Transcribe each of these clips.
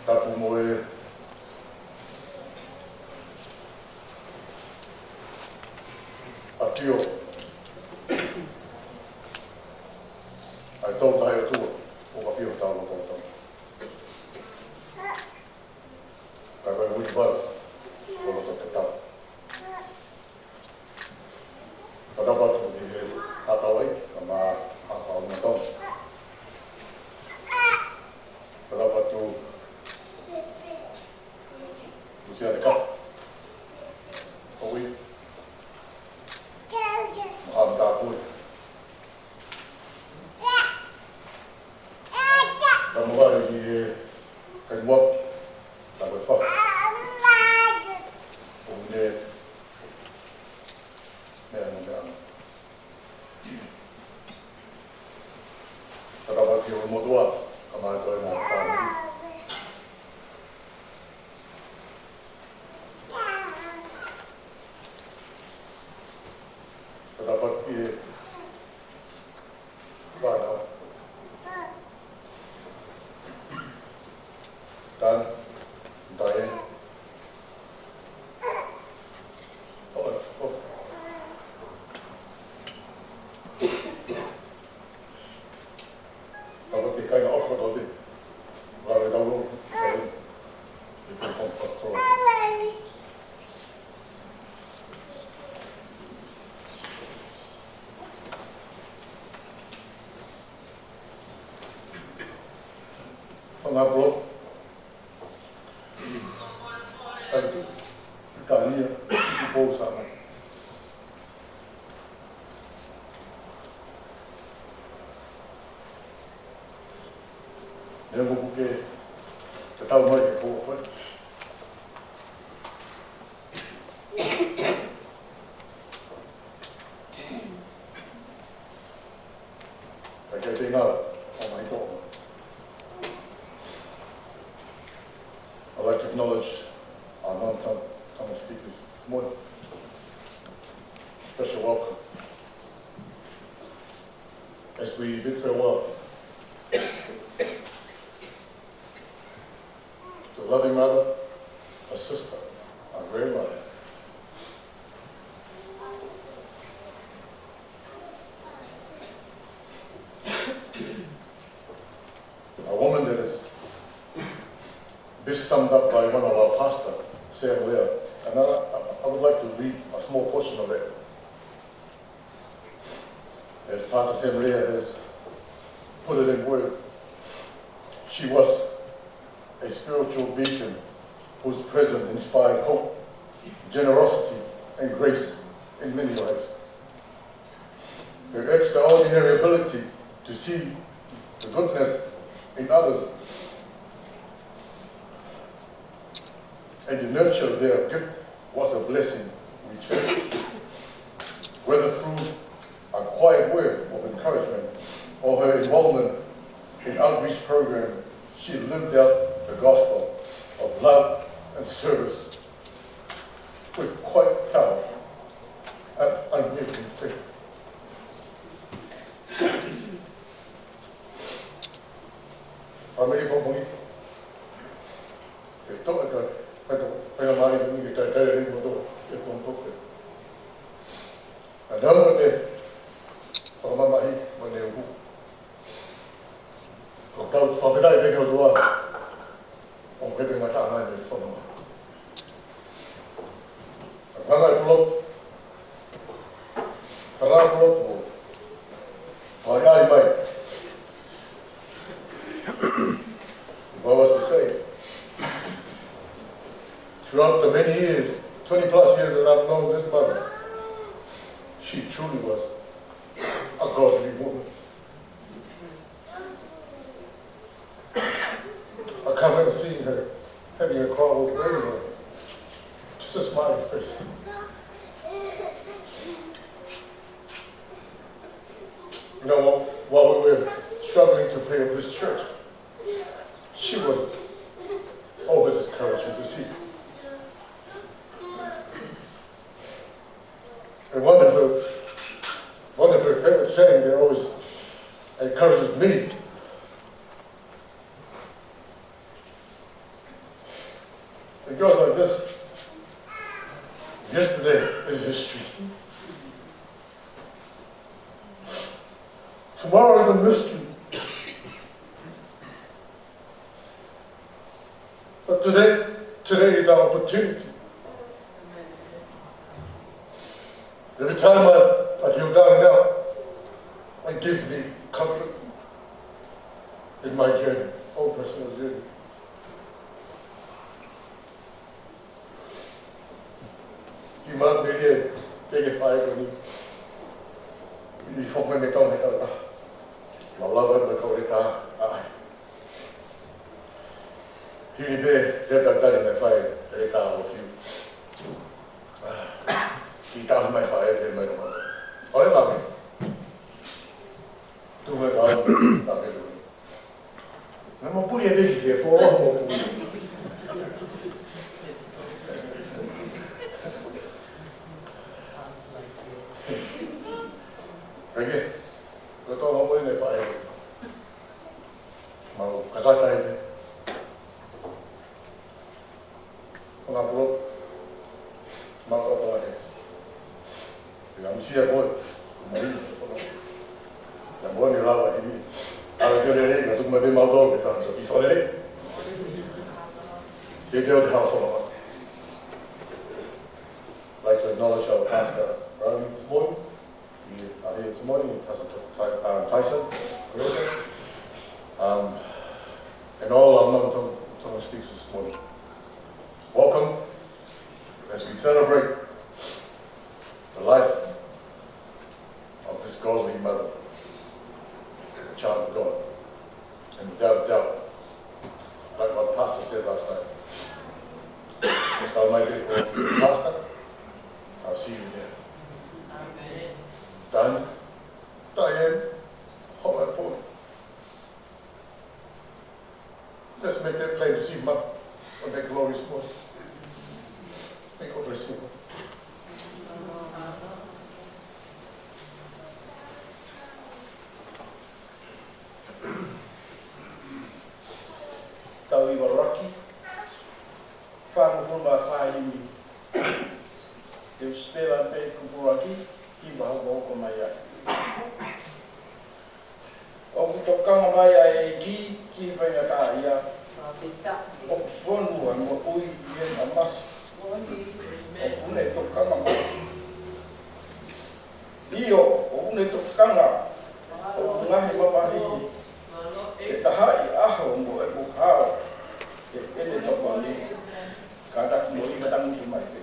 Tapu moe atio ai tau tahi atua o ka pio tau tau tau. Ka koe hui wala o roto te tau. Ka tapatu ni he hatau ai ka mā hapau na tau. Ka tapatu Lucia de Cap. Oi. Mohamed Akosi. Vamos lá, e tem uma tá bem fácil. Onde não. Estava aqui o Kolomotua, a mais dois não. Dapat mana dan dahin dapat ikai na offer tadi lalu tahu itu kontrol Fangapulotu, Pilitania, Tuitupou, Samani. Lembro porque eu estava mais de boa, foi? Aqui tem nada, então. I'd like to acknowledge our non-Tamil speakers this morning. Special welcome. As we bid farewell to a loving mother, a sister, a grandmother, a woman that is best summed up by one of our pastors, Sam Leah. And I would like to read a small portion of it. As Pastor Sam Leah has put it in word, she was a spiritual beacon whose presence inspired hope, generosity, and grace in many lives. Her extraordinary ability to see the goodness in others and to nurture their gift was a blessing we cherish. Whether through a quiet word of encouragement or her involvement in outreach program, she lived out the gospel of love and service with quiet power and unwavering faith. Fangapulotu, what was to say? Throughout the many years, 20 plus years that I've known this mother, she truly was a godly woman. I can't remember seeing her having a quarrel with anyone, just a smiling face. You know, while we were struggling to pay off this church. She was always encouraging to see. And one of her favorite saying that always encourages me. It goes like this. Yesterday is history. Tomorrow is a mystery. But today is our opportunity. Every time I feel down and out, it gives me comfort in my journey, own personal journey. Khi mà bây giờ cái phải của đi phục lên cái tông này ta, lão lao lên được câu đi ta, khi đi về để ta ra được phải để ta một phiếu, khi ta không phải để mà có lẽ là tôi mới nói là cái gì, nó mà bùi đi thì phải phô một bùi. Perché? Lo trovo voi ne fai. Ma cosa stai? Fangapulotu. Ma cosa fai? Yang sia boy. Yang boy ni lawa ini. Kalau dia ni, kalau tu mesti mau dong kita. So isolasi ni. Dia ada hal like to acknowledge our pastor running this morning. We are here this morning, Pastor Tyson, and all our non-tongue speakers this morning. Welcome as we celebrate the life of this godly mother, a child of God. And without a doubt, like what Pastor said last night, just Almighty for Pastor, I'll see you there. Done. Diane, hold that phone. Let's make that plain to see Mother on that glorious morning. May God bless you. Taui waraki, whāngu ma whāimi. Te uspera pe kuporaki, ki waha woko mai ai. O kutokanga mai ai ki whaingata ia. O whanua mo ui i e mama. O une tokanga mai. Io, o une tokanga. O ngahi mamahi. E tahai aho mo e bukao. E ene tokani. Kata mo i matangu ki mai te.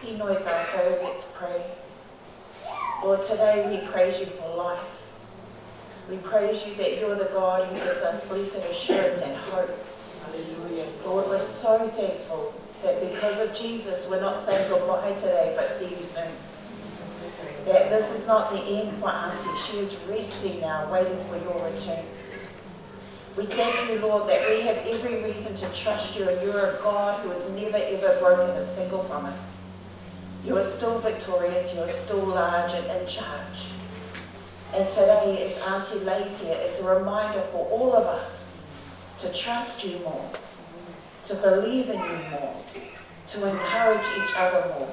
Pinoi tātou, let's pray. Lord, today we praise you for life. We praise you that you're the God who gives us blessed assurance and hope. Hallelujah. Lord, we're so thankful that because of Jesus, we're not saying goodbye today, but see you soon. That this is not the end for Auntie. She is resting now, waiting for your return. We thank you, Lord, that we have every reason to trust you, and you're a God who has never ever broken a single promise. You are still victorious, you are still large and in charge. And today, as Auntie lays here, it's a reminder for all of us to trust you more, to believe in you more, to encourage each other more.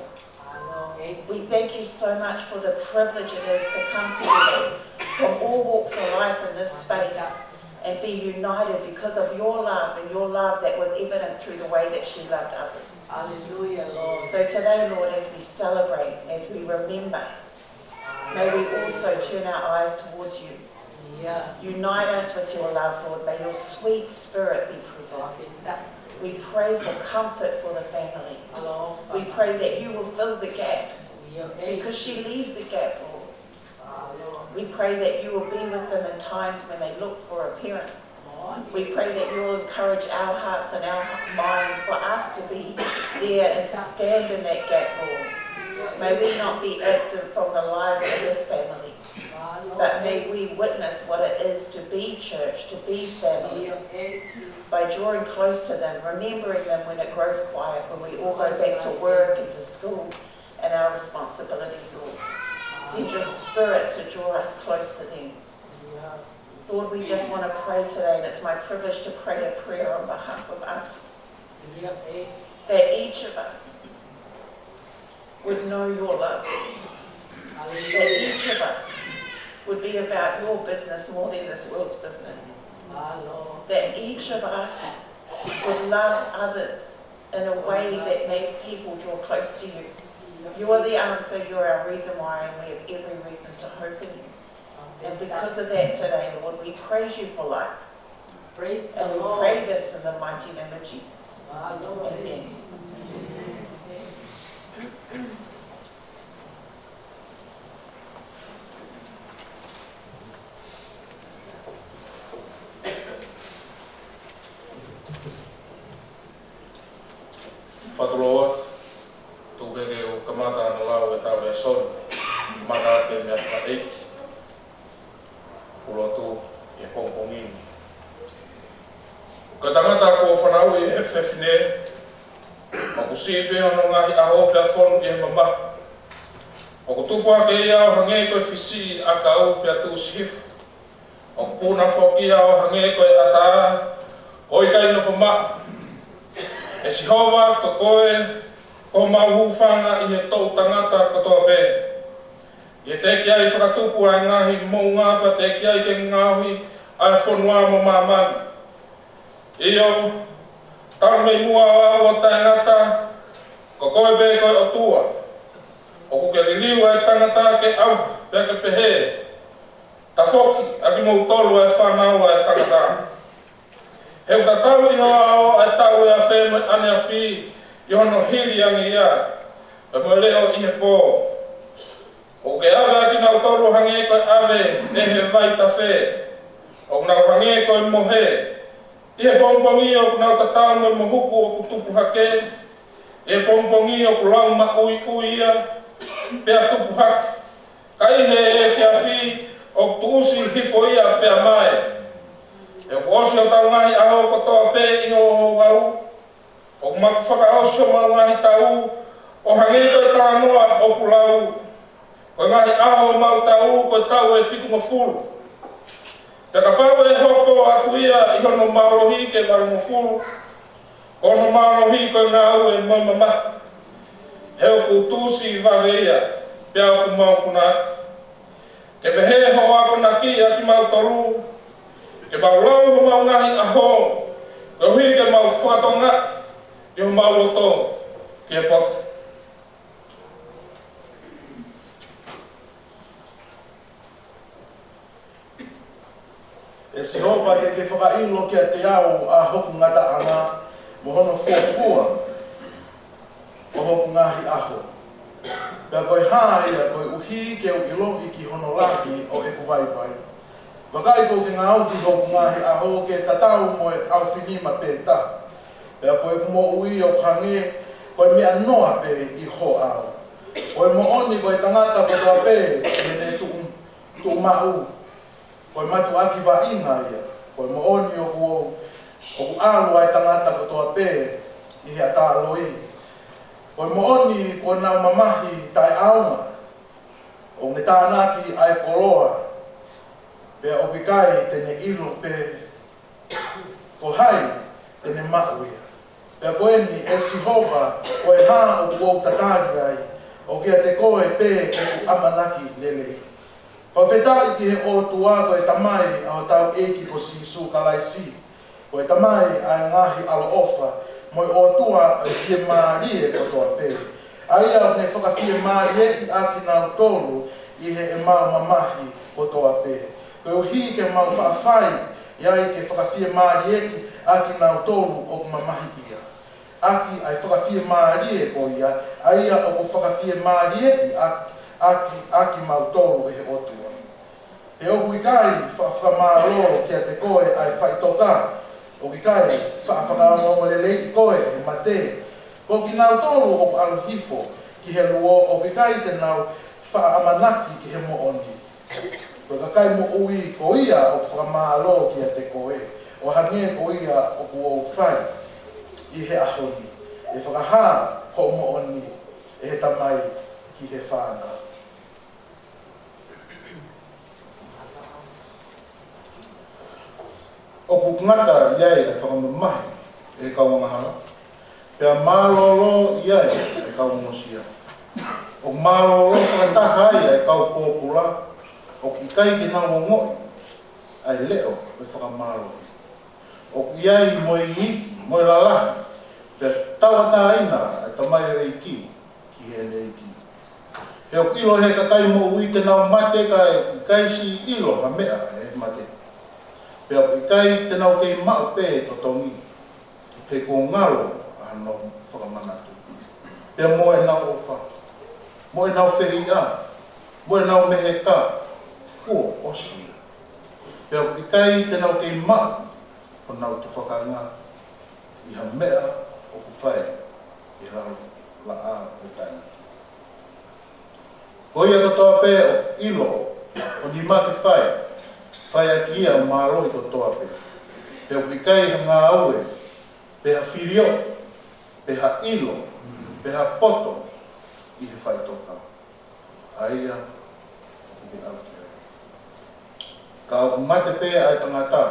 We thank you so much for the privilege it is to come together from all walks of life in this space and be united because of your love, and your love that was evident through the way that she loved others. Hallelujah, Lord. So today, Lord, as we celebrate, as we remember, may we also turn our eyes towards you. Yeah. Unite us with your love, Lord. May your sweet spirit be present. We pray for comfort for the family. We pray that you will fill the gap, because she leaves the gap, Lord. We pray that you will be with them in times when they look for a parent. We pray that you will encourage our hearts and our minds for us to be there and to stand in that gap, Lord. May we not be absent from the lives of this family, but may we witness what it is to be church, to be family, by drawing close to them, remembering them when it grows quiet, when we all go back to work and to school and our responsibilities, Lord. Send your spirit to draw us close to them. Lord, we just want to pray today, and it's my privilege to pray a prayer on behalf of Auntie, that each of us would know your love, that each of us would be about your business more than this world's business, that each of us would love others in a way that makes people draw close to you. You are the answer, you're our reason why, and we have every reason to hope in you. And because of that today, Lord, we praise you for life. And we pray this in the mighty name of Jesus. Amen. Patulot, tubere o kamata na lau e tawe son, mata pe mea Fakaeiki, Polotu e pongpongini. Ka tangata ko whanau e hefefine, makusi pe ono ngahi aho pia whonu i he mama. O ko tupu ake ia o hangei koe fisi a ka au pia tu sihifu. O ko puna whoki ia o hangei koe ata, o i kai no whama. E si hoa ko koe, ko mahu whanga i he tau tangata katoa pēne. I te ki ai whakatupu ai ngahi mou ngāpa, te ki ai ke ngāhui ai whonua mo māmani. Io, tau mei mua o tangata, ko koe bē koe o tua. O ko ke liliu ai tangata ke au, pia ke pehe. Ta whoki, aki mou tolu ai whanau ai tangata. Heu ta tau i hoa o ai tau e a whēmui ane a whi, i hono hiri angi ia, e mo leo i he pō. O ke awe aki nau toru hange koe awe, e he vai ta whē. O nau hange koe mohe, i he pongpongi o nau tatau me mohuku o kutupu hake, i he pongpongi o kulau ma ui ia, pia tupu hake. Kai he e whia whi, o tuusi hifo ia pia mai. E kuosi o tau ngahi aho kotoa pē i o wau. O maku whakaosio mau ngahi tau, o hangi koe tānoa o kulau. Koe ngahi aho mau tau, koe tau e whiku mawhuru. Te ka pau e hoko aku ia i hono marohi ke maru mawhuru. Hono marohi koe ngā au e mamama. Heo ku tūsi wawe ia, pia o ku mau kunaki. Ke pehe ho ako naki aki mau toru. Ke mau lau ho mau ngahi aho, ke hui ke mau whatonga, i ho mau loto, ke poka. E se hopa ke whakaino kia te au a hoku ngata anga, mo hono fuafua, o hoku ngahi aho. Pea koe hā ia, koe uhi ke u ilo i ki hono laki o e kuwai vai. Wakai ko ke ngā auti ko ngahi aho ke tatau mo e au whinima pe ta. Pea koe kumo ui o kange, koe mea noa pe i ho au. Koe mo oni koe tangata ko toa pe, e ne tu mau. Koe matu aki wa inga ia. Koe mo oni o ku alu ai tangata ko toa pe, i hea tā loi. Koe mo oni ko nau mamahi tai aunga. O ne tānaki ai koloa. Pea o kai tene ilo pe ko hai tene mauia. Pea koe ni e sihoha o e hā o kuou tatari ai. O kia te koe pe e ku amanaki lele. Whawhetai ki he o tua koe tamai au tau eki ko sisu kalaisi. Koe tamai ai ngahi alo ofa. Moi o tua e fie maarie ko toa pe. Aia ne whakafie maarie i aki nau tolu i he e mau mamahi ko toa pe. Koe uhi ke mau whaafai iai ke whakafie maarie i aki nau tolu o ku mamahi ia. Aki ai whakafie maarie ko ia, aia o ku whakafie maarie i aki mau tolu e he o tua. E oku i kai whakamāro kia te koe ai whaitoka. O ki kai whakamāro lele i koe e mate. Ko ki nau tolu o ku aluhifo ki he luo o ki kai te nau whaamanaki ki he mo oni. Ko ka kai mo ui ko ia o whakamāro kia te koe. O hange ko ia o ku o whai i he ahoni. E whakahā ko mo oni e he tamai ki he whānga. O ku ngata iai e whakamamahi e kauangahara. Pea mālolo iai e kaumosia. O mālolo whakataha ia e kaupōpula. O ki kai ki nā wongoi ai leo e whakamālolo. O ku iai moi hiki, moi lalahi. Pea tawata aina e tamai o eiki ki he ne eiki. E o ilo he kakai mo ui te nau mate ka e kai si ilo ha mea e mate. Pea i kai te nau kei mau pe to tongi. Te ko ngaro ano whakamanatu. Pea mo e nau ofa. Mo e nau whehi a. Mo e nau mehe ka. Kua osi. Pea i kai te nau kei mau. O nau te whakanga. I ha mea o ku whai. I rau la a o taina. Ko ia katoa pe o ilo. O ni mate whai. Whai a kia o mārohi ko toa pe. Pea wikai ha ngā aue, peha whirio, peha ilo, peha poto, i he whai toka. Aia, o ke au kia. Ka au mate pe ai tangata,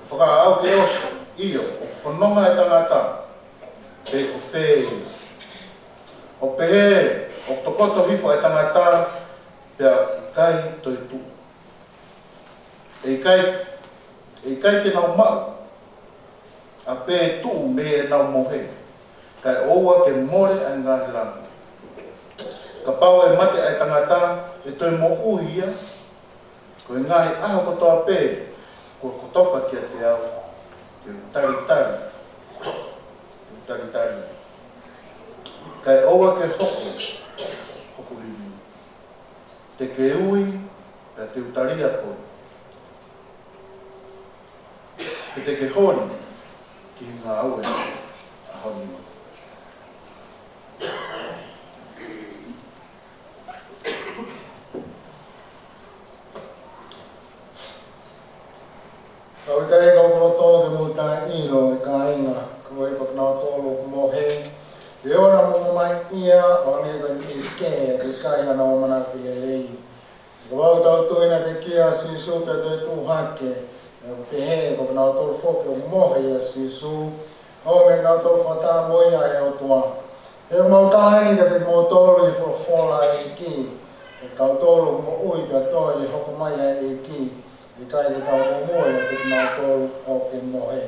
whaka au ke oso, iyo, o whanonga ai tangata, pe ko whee. O pehe, o tokoto hifo ai tangata, pea kai Tuitupou. E kai te nau mau, a pē tū me e nau mohe, kai oua ke more ai ngahi lana. Ka pau e mate ai tangata, e toi mo uia, ko e ngahi aho kotoa pē, ko kotofa kia te au, ke utaritari, kai oua ke hoko lini, te ke ui, ka te utaria koe. Ke te ke honi, ki ngā aue a honi mo. Kau i kai Kolomotua ke muta ilo e ka inga, ko e paknau tolo ku mohe. E ora mo mai ia, o ane ka ni ke, e kai ana o manaki e lei. Ko wau tau tuina ke kia si supe te tu hake, ke he ko nau tolu foke o mohe ia sisu o me nau tolu whata moia e o tua. E o mau tāhini ka te mo tolu i whola e ki. E kau tolu mo ui ka toi i hoko mai e ki. I kai te kau mo moe e te nau tolu o ke mohe.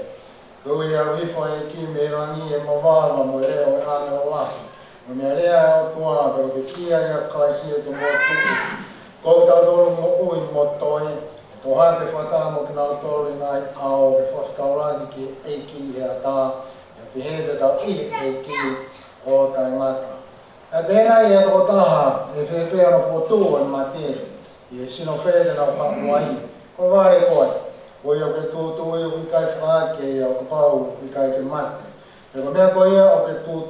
Kui a rifo e ki me rangi e mawala mo e reo e ane o lahi. O mea rea e o tua, pero ke kia ia kaisi e te mo tuki. Ko tau tolu mo ui mo toi. Ko hā te whata mo ki nau tōri ngai ao ke whakataurani ki eiki e a tā, e pihe te tau i eiki o tai mata. A bena ia to taha e fe ono foto en mate. Ye sino fe na wai. Ko vare ko. O yo ke tu o kai fra ke yo pau kai ke mate. Pero me ko ia o ke tu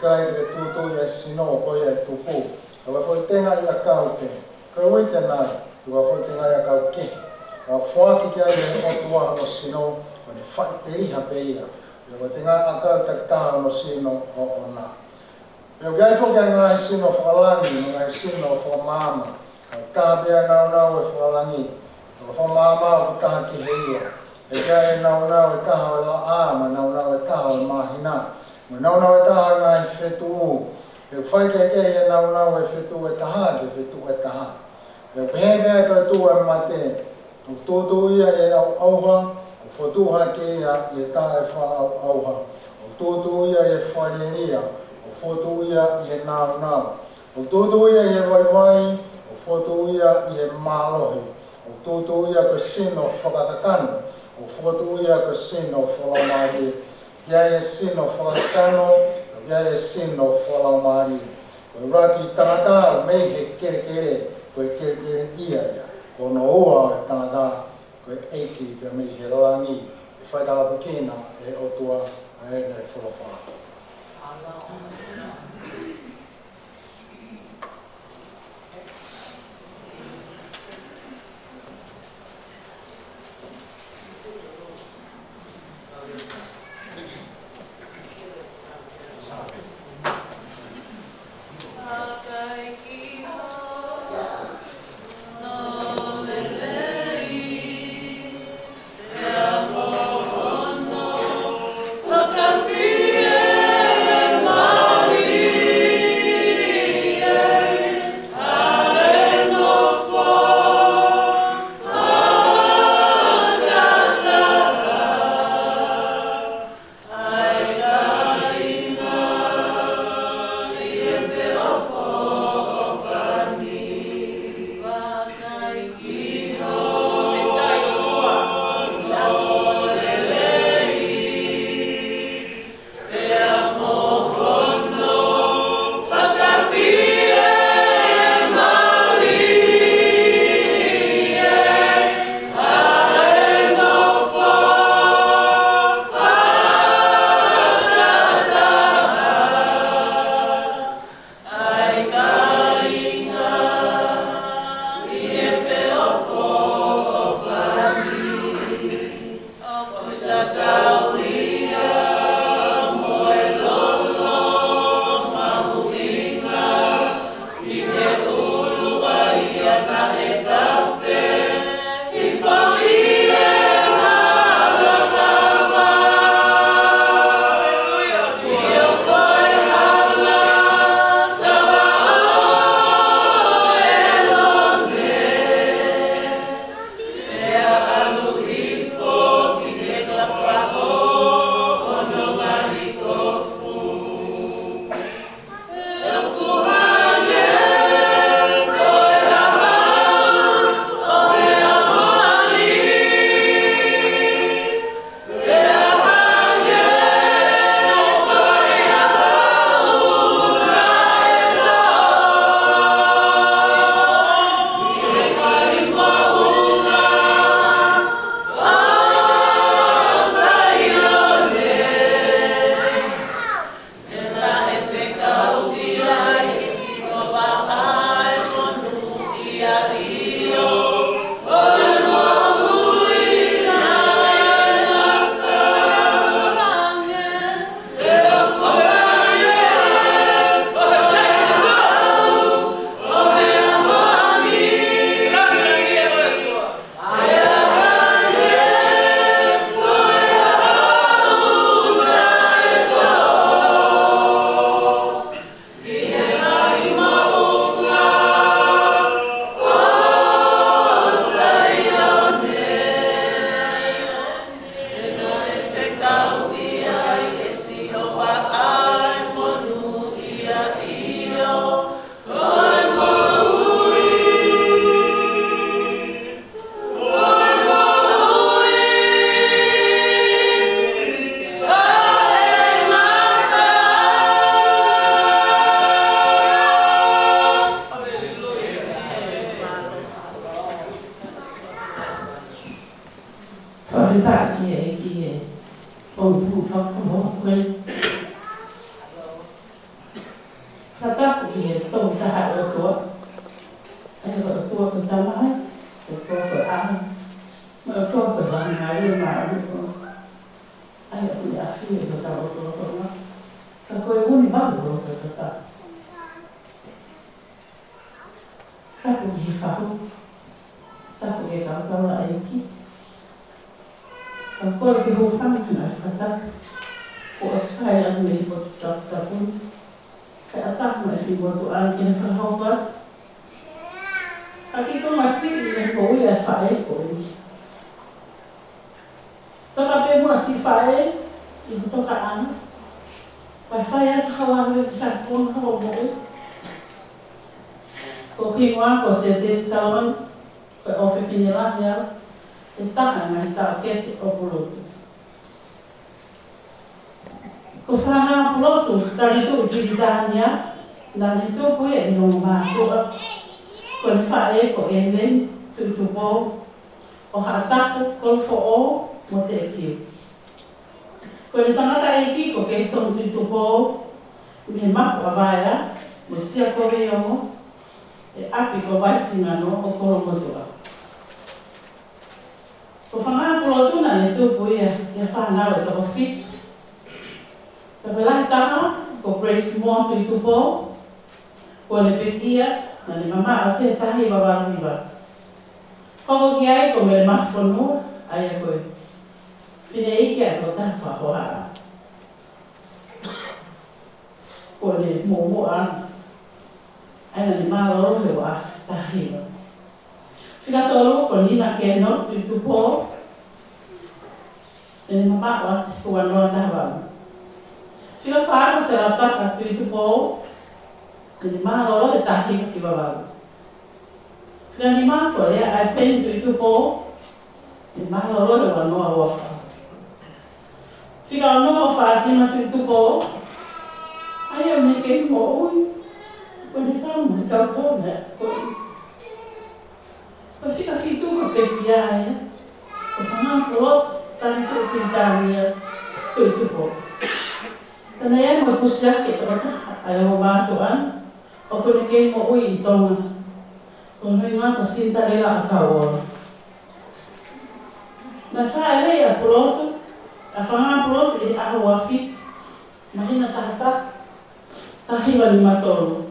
kai ke tu ia sino ko ia tupu. Ko foi tenga ia kaute. Ko wei tena tu foi tenga ia kauke. Ka foi ki ia o tua no sino o ne fateri ha beia. Yo tenga aka ta no sino o ona. Eu gai fo gai ngai sino falangi, ngai sino fo mama. Ka bea na o falangi. Fo mama o ka ki heia. E gai na e ka o la ama, na e ka o mahina. Na e ka ngai fetu. E fai ke na e fetu e taha, ke fetu e taha. E pene ka tu e mate. O tu ia e auha, o fotuha ke ia e ta e fa auha. O tu ia e fareria. Foto ia i nau. O toto ia i vai, o foto ia i malohi. O toto ia ko sino whakatakano. O foto ia ko sino whalamari. Ia e sino whakatakano, ia e sino whalamari. O raki tangata mei he kere, koe kere ia. Ko no oa e tangata, koe eiki pe mei he rangi. E whaitaka pekina e otua a e nei whalawha. Malangai. e tau taha o toa. Ai o toa ko tamai, o toa ko ahi. Ma o toa ko Malangai e maa uko. Ai o tui awhi e ko tau o toa toa. Ka koe uni malu o toa toa. Hapu ki whahu. Tapu e kautala aiki. Ka koe ki ho whamina e whakataka. O askai atu e ko tapuni. Kai ataku e whiwa tu ana kene whakahauka. Aki ko masiri e ko ui e whae ko ui. Toka pe mua si whae, i ko toka ana. Kai whae atu hawahu e ki kakona hawa mo ui. Ko kingoa ko se testawan, ko ofe finirani au, e taha ngai tau kete o Pulotu. Ko Fangapulotu, Talitui Pilitania, na Tuitupou e no mātua, ko ni whae ko elen, Tuitupou, o haatafu kolfo o mo te ekiu. Ko ni tangata eki ko keisong Tuitupou, me maku awaya, mo sia kore o, e api ko waisingano o Kolomotua. Ko Fangapulotu na ni tupu ia whanau e toko whit. Ka pelahi taha, ko Grace Moore Tuitupou, ko le pekia, na le mama o te tahi wawaruiwa. Koko ki ai ko me le mawhanua, ai a koe. Pine ike a ko taha whahoara. Ko le momoa, ai na le maaro he wa tahi wa. Whikatoro ko Nina Keno Tuitupou, le mama o ati ko wanoa taha wamu. Whika whaako se la taka Tuitupou, ni mahalo le tahi ki wawaru. Whika ni mako lea ai pen Tuitupou, ni mahalo le wanoa wafa. Whika anoa whaatima Tuitupou, ai o me kei mo ui, ko ni whamu ni tautone, ko whika whitu ko peki ai, ko Fangapulotu, Talitui Pilitania, Tuitupou. Tana ia mo pusia ke toka ai o mātuan, o kone kei mo ui I tonga. Ko nui ngā ko sinta rela a kaua. Na whae rei a Pulotu, a Fangapulotu I aho wafi, na hina tahata, tahiwa ni matolu.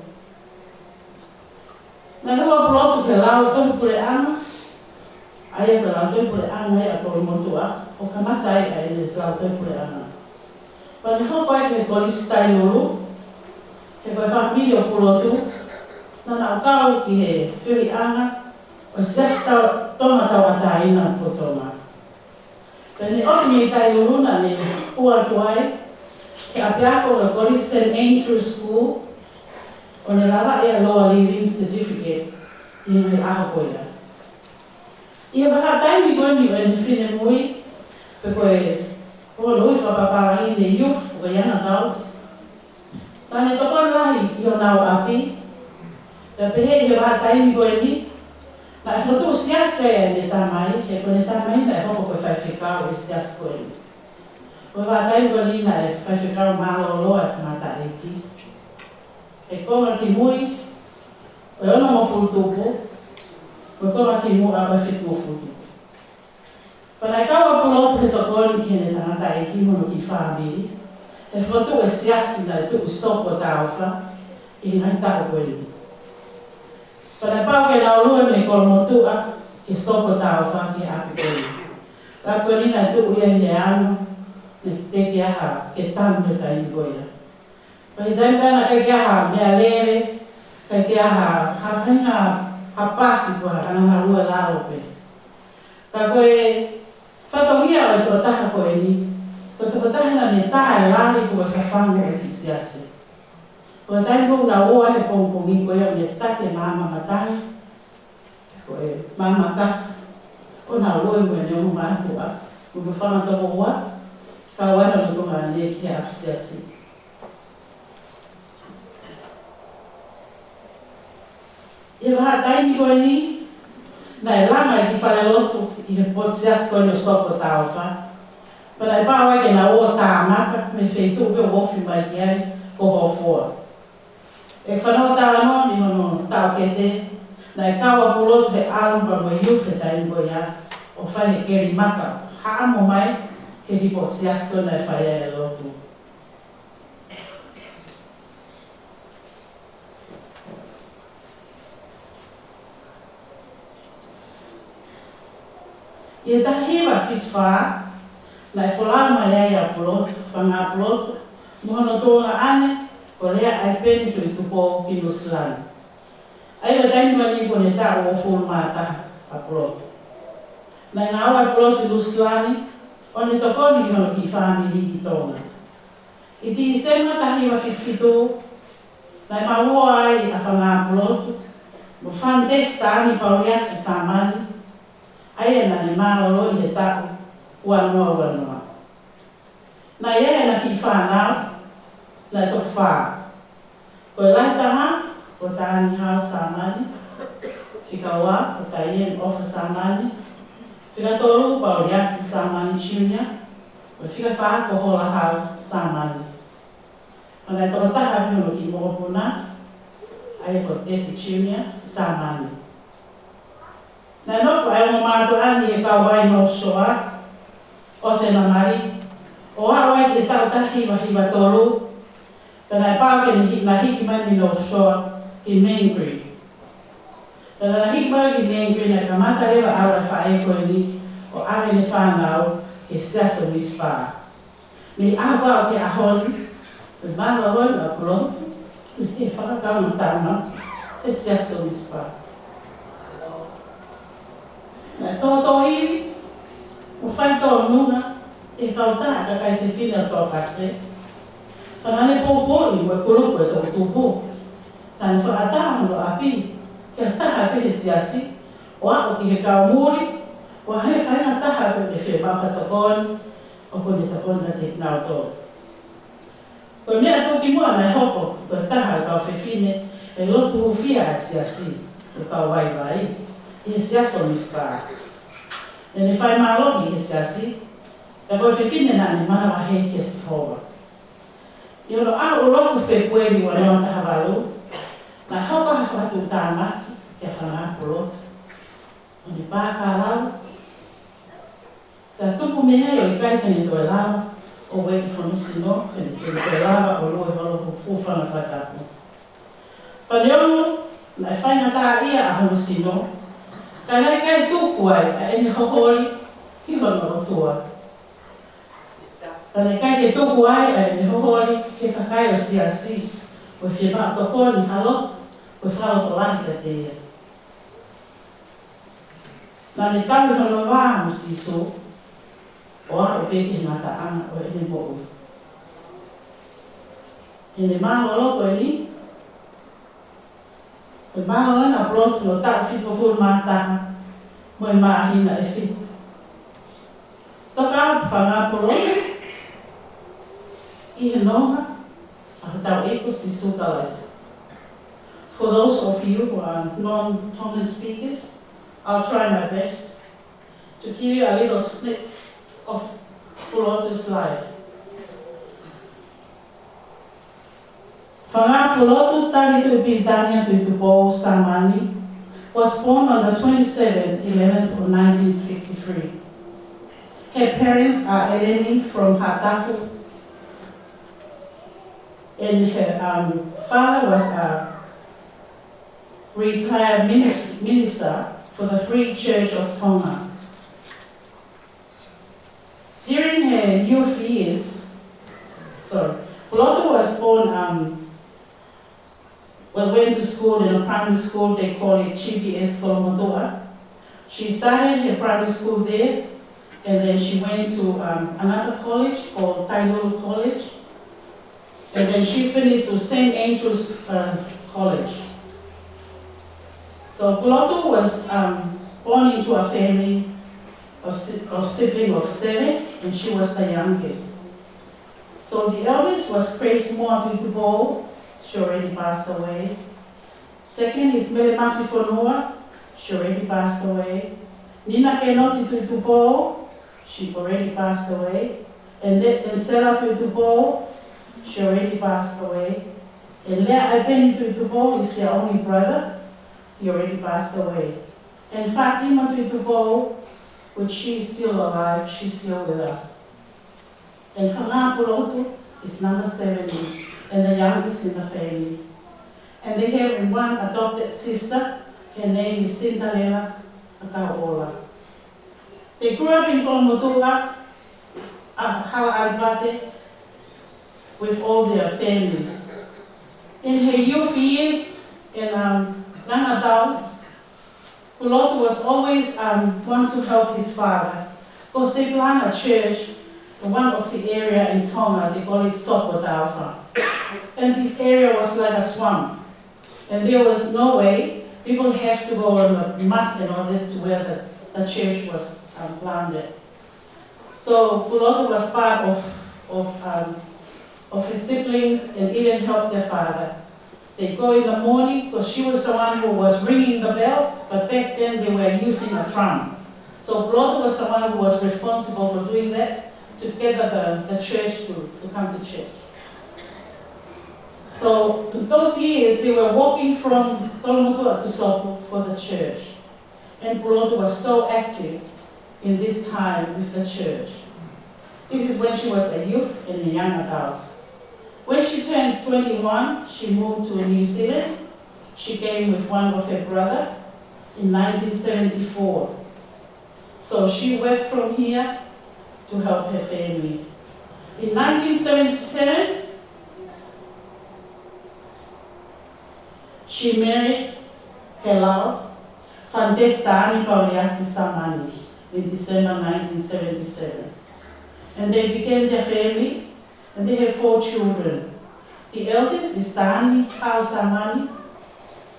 Na hua Pulotu ke lau tonu pule ana, ai a ke lau tonu pule ana a Kolomotua, o kamatai ai le lau tonu pule ana. Pani hau pai ke kolistai nulu, ke koe whakmiri o Pulotu, nana o kau ki he whiri anga, o siasi tonga tau ataina po tonga. Pene okmi I tai nulu na ne ua tuai, ke apiako ke kolis St. Andrew School, o ne lava e a loa living certificate, I ngai aho koea. Ia waha taimi koe ni o ne whine mui, pe koe o lui whapapara I ne youth o iana taus. Tane toko lahi I o nau api. Te pehe I waha taimi koe ni. Na e whatu siasa e ne tamai, se koe ne tamai na e hoko koe whaiwhikau e siasa koe ni. Koe waha taimi koe ni na e whaiwhikau malo loa e tamata eki. E konga ki mui, o ono mo furutupu, koe konga ki mui a whaiwhiku mo furutupu. Pana kaua Pulotu he tokoni ki ne tangata e ki mono ki whāmiri, e whatu e siasi na e tuku stoko tāwha, I ngai tako koe ni. Pana pau ke naurua me Kolomotua, ke stoko tāwha ki api koe ni. Ka koe ni na tuku ia he anu, ne teke aha ke tanu he kai ni koe ia. Pahi taimana ke ke aha mea lere, kai ke aha hawhinga hapasi koe ana harua laro pe. Ka koe whatohia o tō taha koe ni, ko tō tahina ne taha e lari koe whawhango e ki siasi. Ko taimu na oa he pongpongi koe o ne take mama matahi, koe mama kasa, o na loe koe ne o mātua, ko me whana tōko oa, ka waira no tōka ne ki a siasi. Ia waha taimi koe ni, na e lama I ki whare lotu I he potsias koe ni o soko tāoka. Pana e pāwai ke na oa tāmaka me wheitu ke o ofi mai ki ai ko hofoa. E whanau tāra noa mi hono tau ke te, na e kaua pulotu he alumpa mo iu he tai ngo ia, o whai he keri maka, haa mo mai, ke hipo siasko na e whai e lotu. Ia tahiwa whitwha, na e wholao mai ai a pulotu, Fangapulotu, mohono tōna ane, ko lea ai peni Tuitupou ki Nusilani. Ai wa tainua ni kone tā o fulu mātaha a pulotu. Na ngā awa pulotu Nusilani, o ne tokoni ki hono ki whāmiri ki tōna. I ti isenga tahiwa whitwhitu, na e maua ai a Fangapulotu, mo whandestani pauriasi Samani, ai na ni marolo i he taku wanoa. Na ia na ki whanau, na tok wha. Ko lai taha, ko tāni hao Samani, whikaua, ko taien ofa Samani, whikatoru pauriasi Samani Junior, ko whika wha ko hola hao Samani. Ona e toko taha pino ki mōpuna, ai ko Tesi Junior, Samani. Na nofu ai mo mātu ani e kawai no soa, o se na mari, o hawai te tau hiwa toru, tana e pāke na hiki mani no soa ki Main Creek. Tana na hiki mani ki Main Creek na kamata rewa aura whaeko ni, o ame ne whanau ke siasa mispa. Me awa o ke ahoni, e manu ahoni a Pulotu, e whakakau na tāma, e siasa mispa. Na tō iri, o whai tō nuna, e kautā ka kai whiwhina tō kase. Whanane pōpōi mo e kurupu e tō tūpō. Tāni whaatā no api, kia taha pere siasi, o ako ki he kaumuri, o hei whaina taha pere whi maka tokoni, o kone tokoni na te nao tō. Ko mea tōki mua nei hoko, ko taha kau whiwhine, e lotu uwhia a siasi, o kau wai. I siaso mispa. E ne whai mālohi i siasi, ka koe whiwhine na ni mana wa hei ke sihoa. I ono a o loku whekueri wa neon taha walu, na hoko ha whatu tāmaki, kia Fangapulotu. O ni pāka lau, ka tupu mehei o i kaikane tō e lau, o weki whanusino, kene tō e lawa o loe holo fūwhanga whatapu. Paneongo, na e whainga tā ia a whanusino, ka nai kai tūku ai a eni hohori ki hono o tua. Ka nai kai ke tūku ai a eni hohori ke whakai o siasi o whiema o tokoni halo o whalo to lahi ka te ia. Nā ne tangi hono wā mo siso o a o peke ngata anga o eni mo'u. E ne maho loko e ni, e maho ana Pulotu no tau whiko furu mātaha, mo e māhina e whiko. Toka au Fangapulotu, i he noha, a tau Akosi sukalais. For those of you who are non-Tongan speakers, I'll try my best to give you a little snip of Pulotu's life. Fangapulotu, Talitui, Pilitania, Tuitupou, Samani, was born on the 27th, 11th of 1953. Her parents are Eleni from Hatafu, and her father was a retired minister for the Free Church of Tonga. During her youth years, Pulotu was born, went to school in a primary school, they call it CBS Kolomotua. She started her primary school there, and then she went to another college called Talitui College, and then she finished with St. Andrew's College. So Pulotu was born into a family of sibling of 7, and she was the youngest. So the eldest was Grace Moa Tuitupou. She already passed away. Second is Melemaki Fonua. She already passed away. Nina Kenoti Tuitupou. She already passed away. And then Sela Tuitupou. She already passed away. And Lea Ibeni Tuitupou is their only brother. He already passed away. And Fatima Tuitupou, which she is still alive, she's still with us. And Fangapulotu is number 70, and the youngest in the family. And they have one adopted sister. Her name is Sintalela Akaola. They grew up in Kolomotua, Hala'alipate, with all their families. In her youth years, in young adults, Pulotu was always want to help his father, because they planned a church in one of the area in Tonga. They call it Sopotaufa. And this area was like a swamp. And there was no way. People have to go on the mud in order to where the church was planted. So Pulotu was part of his siblings and even helped their father. They go in the morning, because she was the one who was ringing the bell, but back then they were using a drum. So Pulotu was the one who was responsible for doing that to gather the church to come to church. So in those years, they were walking from Kolomotua to Sopo for the church. And Pulotu was so active in this time with the church. This is when she was a youth and a young adult. When she turned 21, she moved to New Zealand. She came with one of her brothers in 1974. So she worked from here to help her family. In 1977, she married Helao Fandestani Pauliasi Samani in December 1977. And they began their family, and they have 4 children. The eldest is Tani Pau Samani,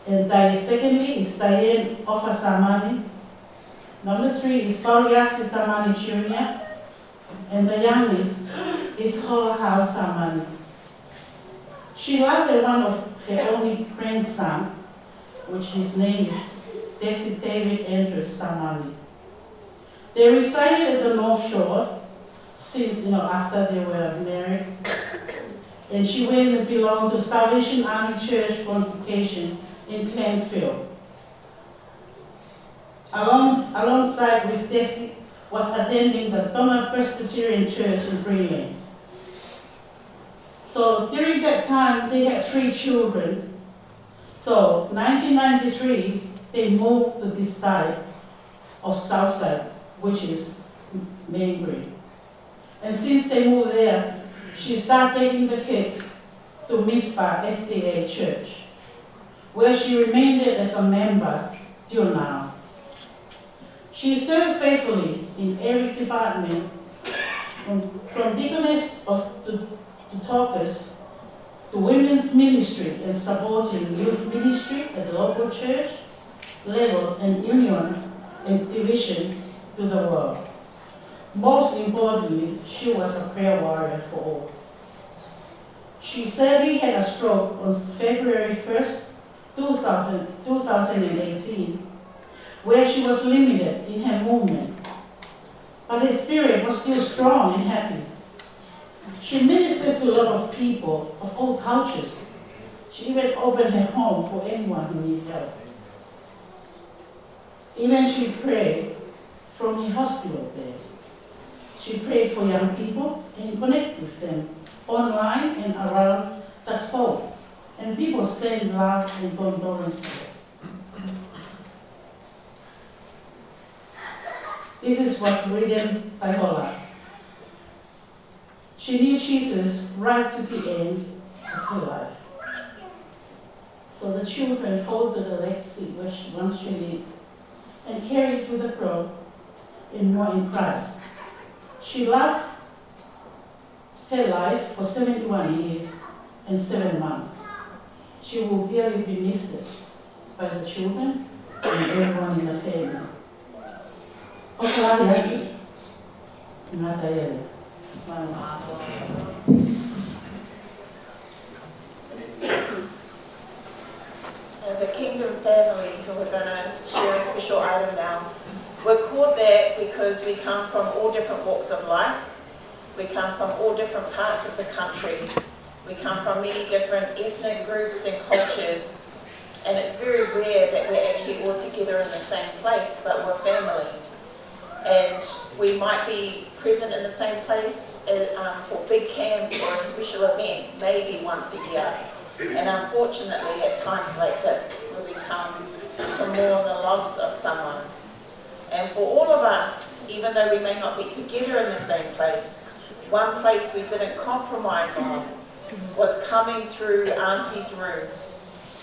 and secondly is Diane Ofa Samani. Number 3 is Pauliasi Samani Jr., and the youngest is Holahau Samani. She loved one of her only grandson, which his name is Desi David Andrew Samani. They resided at the North Shore since, after they were married. And she went and belonged to Salvation Army Church Congregation in Clanfield. Alongside with Desi was attending the Tonga Presbyterian Church in Greenland. So during that time, they had 3 children. So 1993, they moved to this side of Southside, which is Maybury. And since they moved there, she started taking the kids to Mispa SDA Church, where she remained as a member till now. She served faithfully in every department, from deaconess to talkers, to women's ministry and supporting youth ministry at the local church level and union and division to the world. Most importantly, she was a prayer warrior for all. She sadly had a stroke on February 1st, 2018, where she was limited in her movement, but her spirit was still strong and happy. She ministered to a lot of people of all cultures. She even opened her home for anyone who needed help. Even she prayed from her hospital bed. She prayed for young people and connected with them online and around that home. And people sent love and condolence to her. This is what's written by her life. She knew Jesus right to the end of her life. So the children hold to the legacy which once she lived and carried to the cross in Christ. She loved her life for 71 years and 7 months. She will dearly be missed by the children and everyone in the family. The Kingdom family, who we're going to share a special item now, we're called that because we come from all different walks of life. We come from all different parts of the country. We come from many different ethnic groups and cultures, and it's very rare that we're actually all together in the same place, but we're family. And we might be present in the same place for big camp or a special event, maybe once a year. And unfortunately, at times like this, where we come to mourn the loss of someone. And for all of us, even though we may not be together in the same place, one place we didn't compromise on was coming through Auntie's room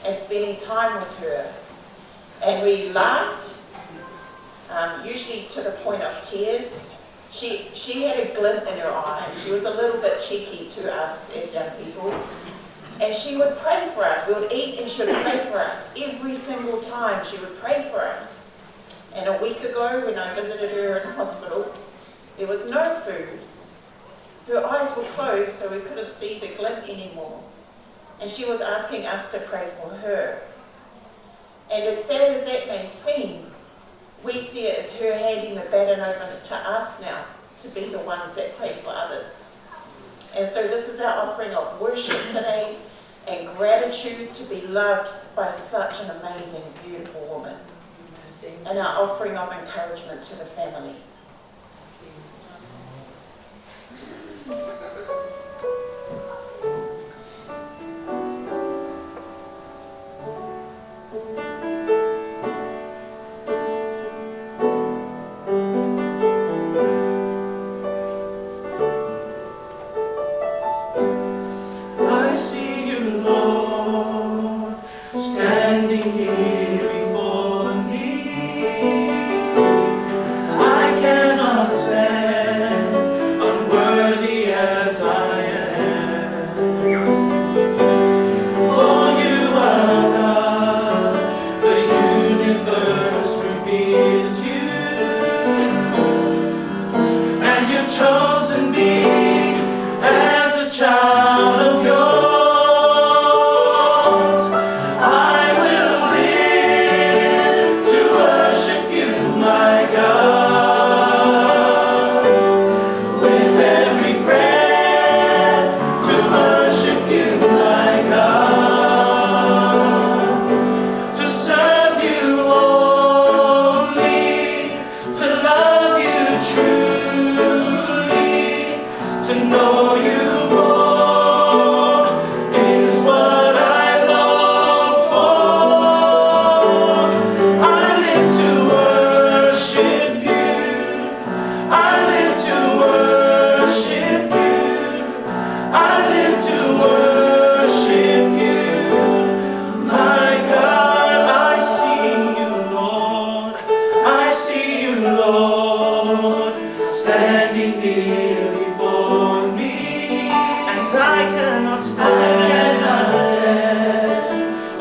and spending time with her. And we laughed, usually to the point of tears. She had a glint in her eye. She was a little bit cheeky to us as young people. And she would pray for us. We would eat and she would pray for us. Every single time she would pray for us. And a week ago when I visited her in hospital, there was no food. Her eyes were closed so we couldn't see the glint anymore. And she was asking us to pray for her. And as sad as that may seem, we see it as her handing the baton over to us now to be the ones that pray for others. And so this is our offering of worship today and gratitude to be loved by such an amazing, beautiful woman. And our offering of encouragement to the family. I see you, Lord, standing here before me. I cannot stand unworthy as I am. For you are God, the universe reveals you, and you've chosen me as a child of yours. I will live to worship you, my God. With every breath, to worship you, my God. To serve you only, to love you truly, to know you more is what I long for. I live to worship you. I live to worship you. I live to worship you. My God, I see you, Lord. I see you, Lord, standing here before me, and I cannot stand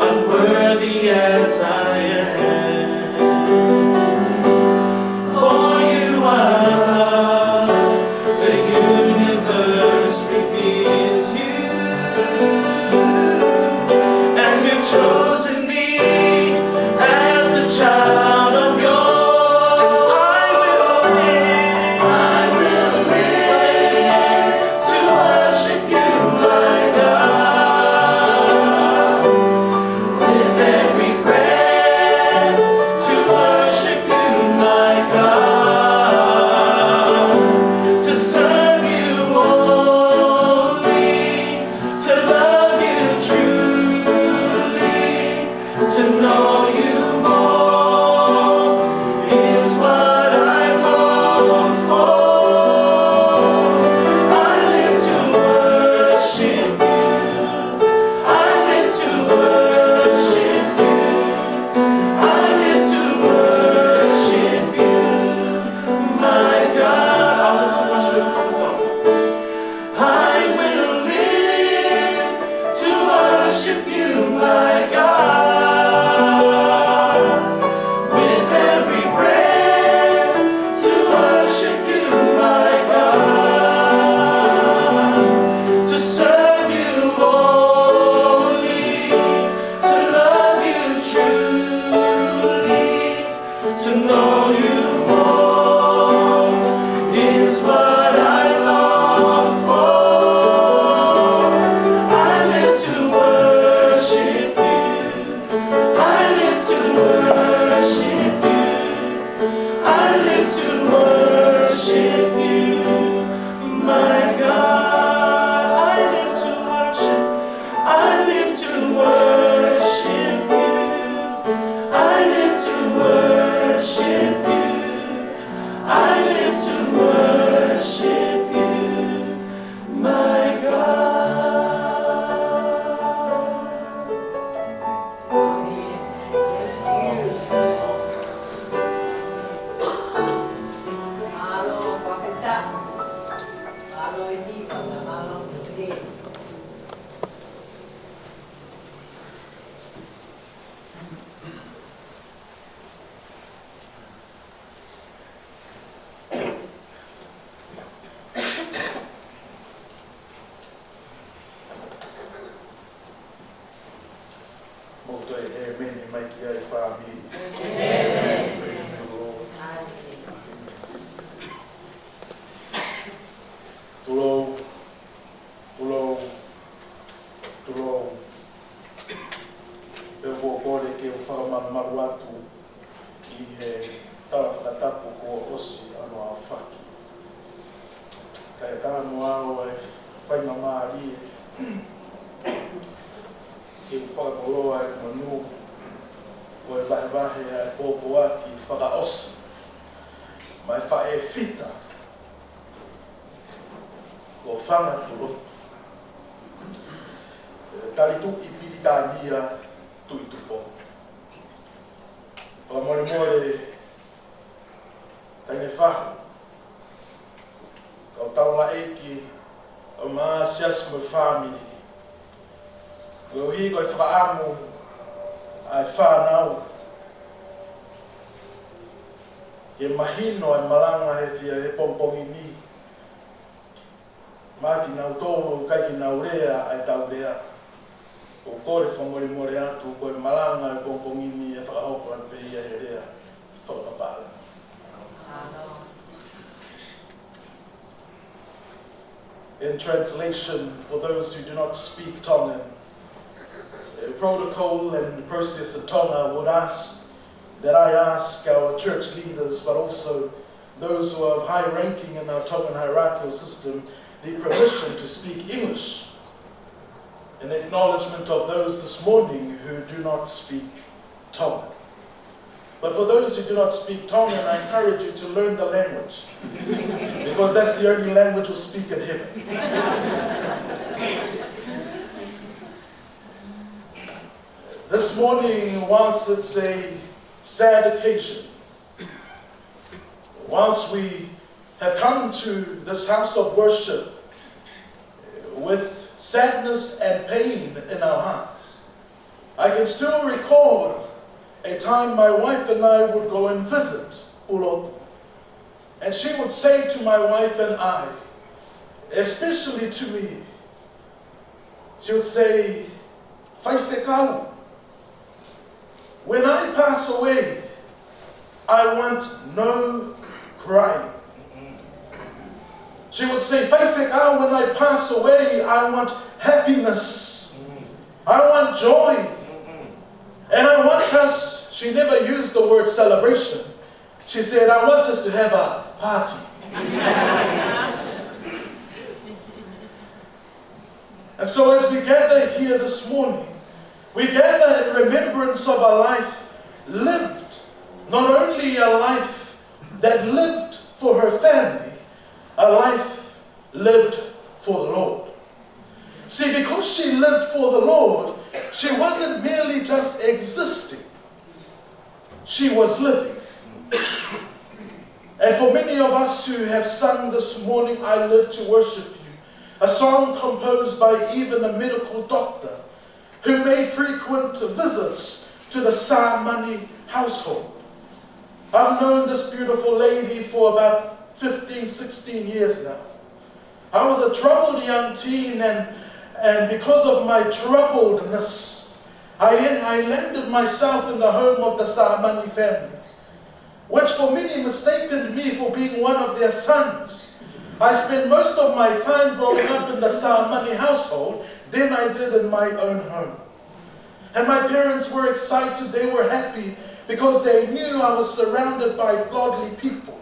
unworthy as I am. For you are God, the universe reveals you, and you've chosen me as a child of yours. I will live to worship you, my God. With every breath, to worship you, my God. To serve you only, to love you truly, to know you more is what I long for. I live to worship you. I live to worship you. I live to worship you, my God. I live to worship you. I will live to worship you, my God. whai ngā maari ke whakakoroa e manu o e wahe e pōpoa ki whakaosi mai whae whita o Fangapulotu. Talitui Pilitania Tuitupou. O more taine whahu. Kau Fakaeiki o maasias mo family. Ko hi ko whaamu ai whanau. Ke mahino ai Malangai he pompongi ni. Maki nau tōru kai ki nau rea ai tau rea. O kore whamore atu ko e Malangai pompongi ni e whakahoko an pe ia he rea whakapala. In translation, for those who do not speak Tongan, the protocol and the process of Tonga would ask that I ask our church leaders, but also those who are of high ranking in our Tongan hierarchical system, the permission to speak English, in acknowledgement of those this morning who do not speak Tongan. But for those who do not speak Tongan, I encourage you to learn the language, because that's the only language we'll speak in heaven. This morning, whilst it's a sad occasion, whilst we have come to this house of worship with sadness and pain in our hearts, I can still recall a time my wife and I would go and visit Ulotu. And she would say to my wife and I, especially to me, she would say, "Faifekau, when I pass away, I want no crying." She would say, "Faifekau, when I pass away, I want happiness. I want joy. And I want us," she never used the word celebration. She said, "I want us to have a party." And so as we gather here this morning, we gather in remembrance of a life lived, not only a life that lived for her family, a life lived for the Lord. See, because she lived for the Lord, she wasn't merely just existing, she was living. And for many of us who have sung this morning, "I Live to Worship You," a song composed by even a medical doctor who made frequent visits to the Samani household. I've known this beautiful lady for about 15, 16 years now. I was a troubled young teen, and because of my troubledness, I landed myself in the home of the Samani family, which for many mistaken me for being one of their sons. I spent most of my time growing up in the Samani household than I did in my own home. And my parents were excited, they were happy, because they knew I was surrounded by godly people.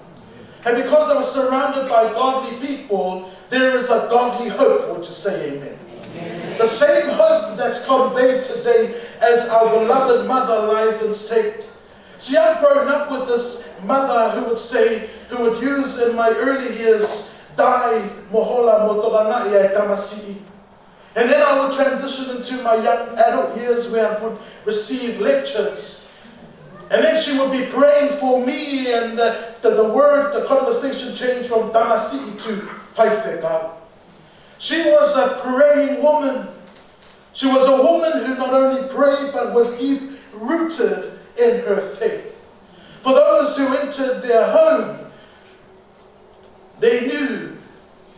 And because I was surrounded by godly people, there is a godly hope. Would you say amen? Amen. The same hope that's conveyed today as our beloved mother lies in state. See, I've grown up with this mother who would use in my early years, "Dai mohola motorangai e tamasi'i." And then I would transition into my young adult years where I would receive lectures. And then she would be praying for me, and the conversation changed from tamasi'i to faifekau. She was a praying woman. She was a woman who not only prayed but was deep rooted in her faith. For those who entered their home, they knew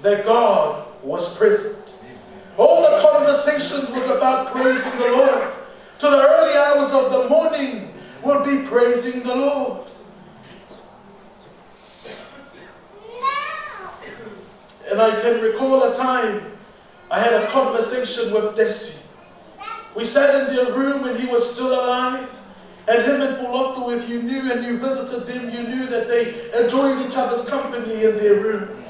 that God was present. All the conversations was about praising the Lord. To the early hours of the morning would be praising the Lord. And I can recall a time I had a conversation with Desi. We sat in their room when he was still alive. And him and Pulotu, if you knew and you visited them, you knew that they enjoyed each other's company in their room.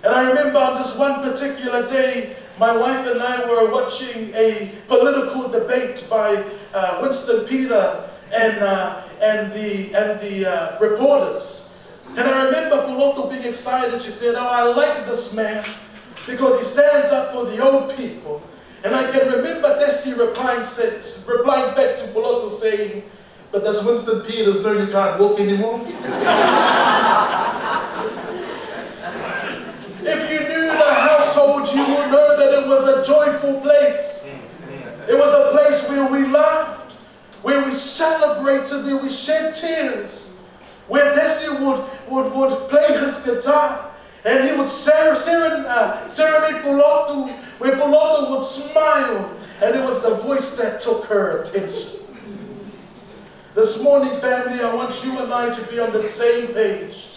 And I remember on this one particular day, my wife and I were watching a political debate by Winston Peter and the reporters. And I remember Pulotu being excited. She said, "Oh, I like this man because he stands up for the old people." And I can remember Desi replying back to Pulotu saying, "But does Winston Peters know you can't walk anymore?" If you knew the household, you would know that it was a joyful place. It was a place where we laughed, where we celebrated, where we shed tears, where Desi would play his guitar and he would serenade Pulotu, where Pulotu would smile, and it was the voice that took her attention. This morning, family, I want you and I to be on the same page,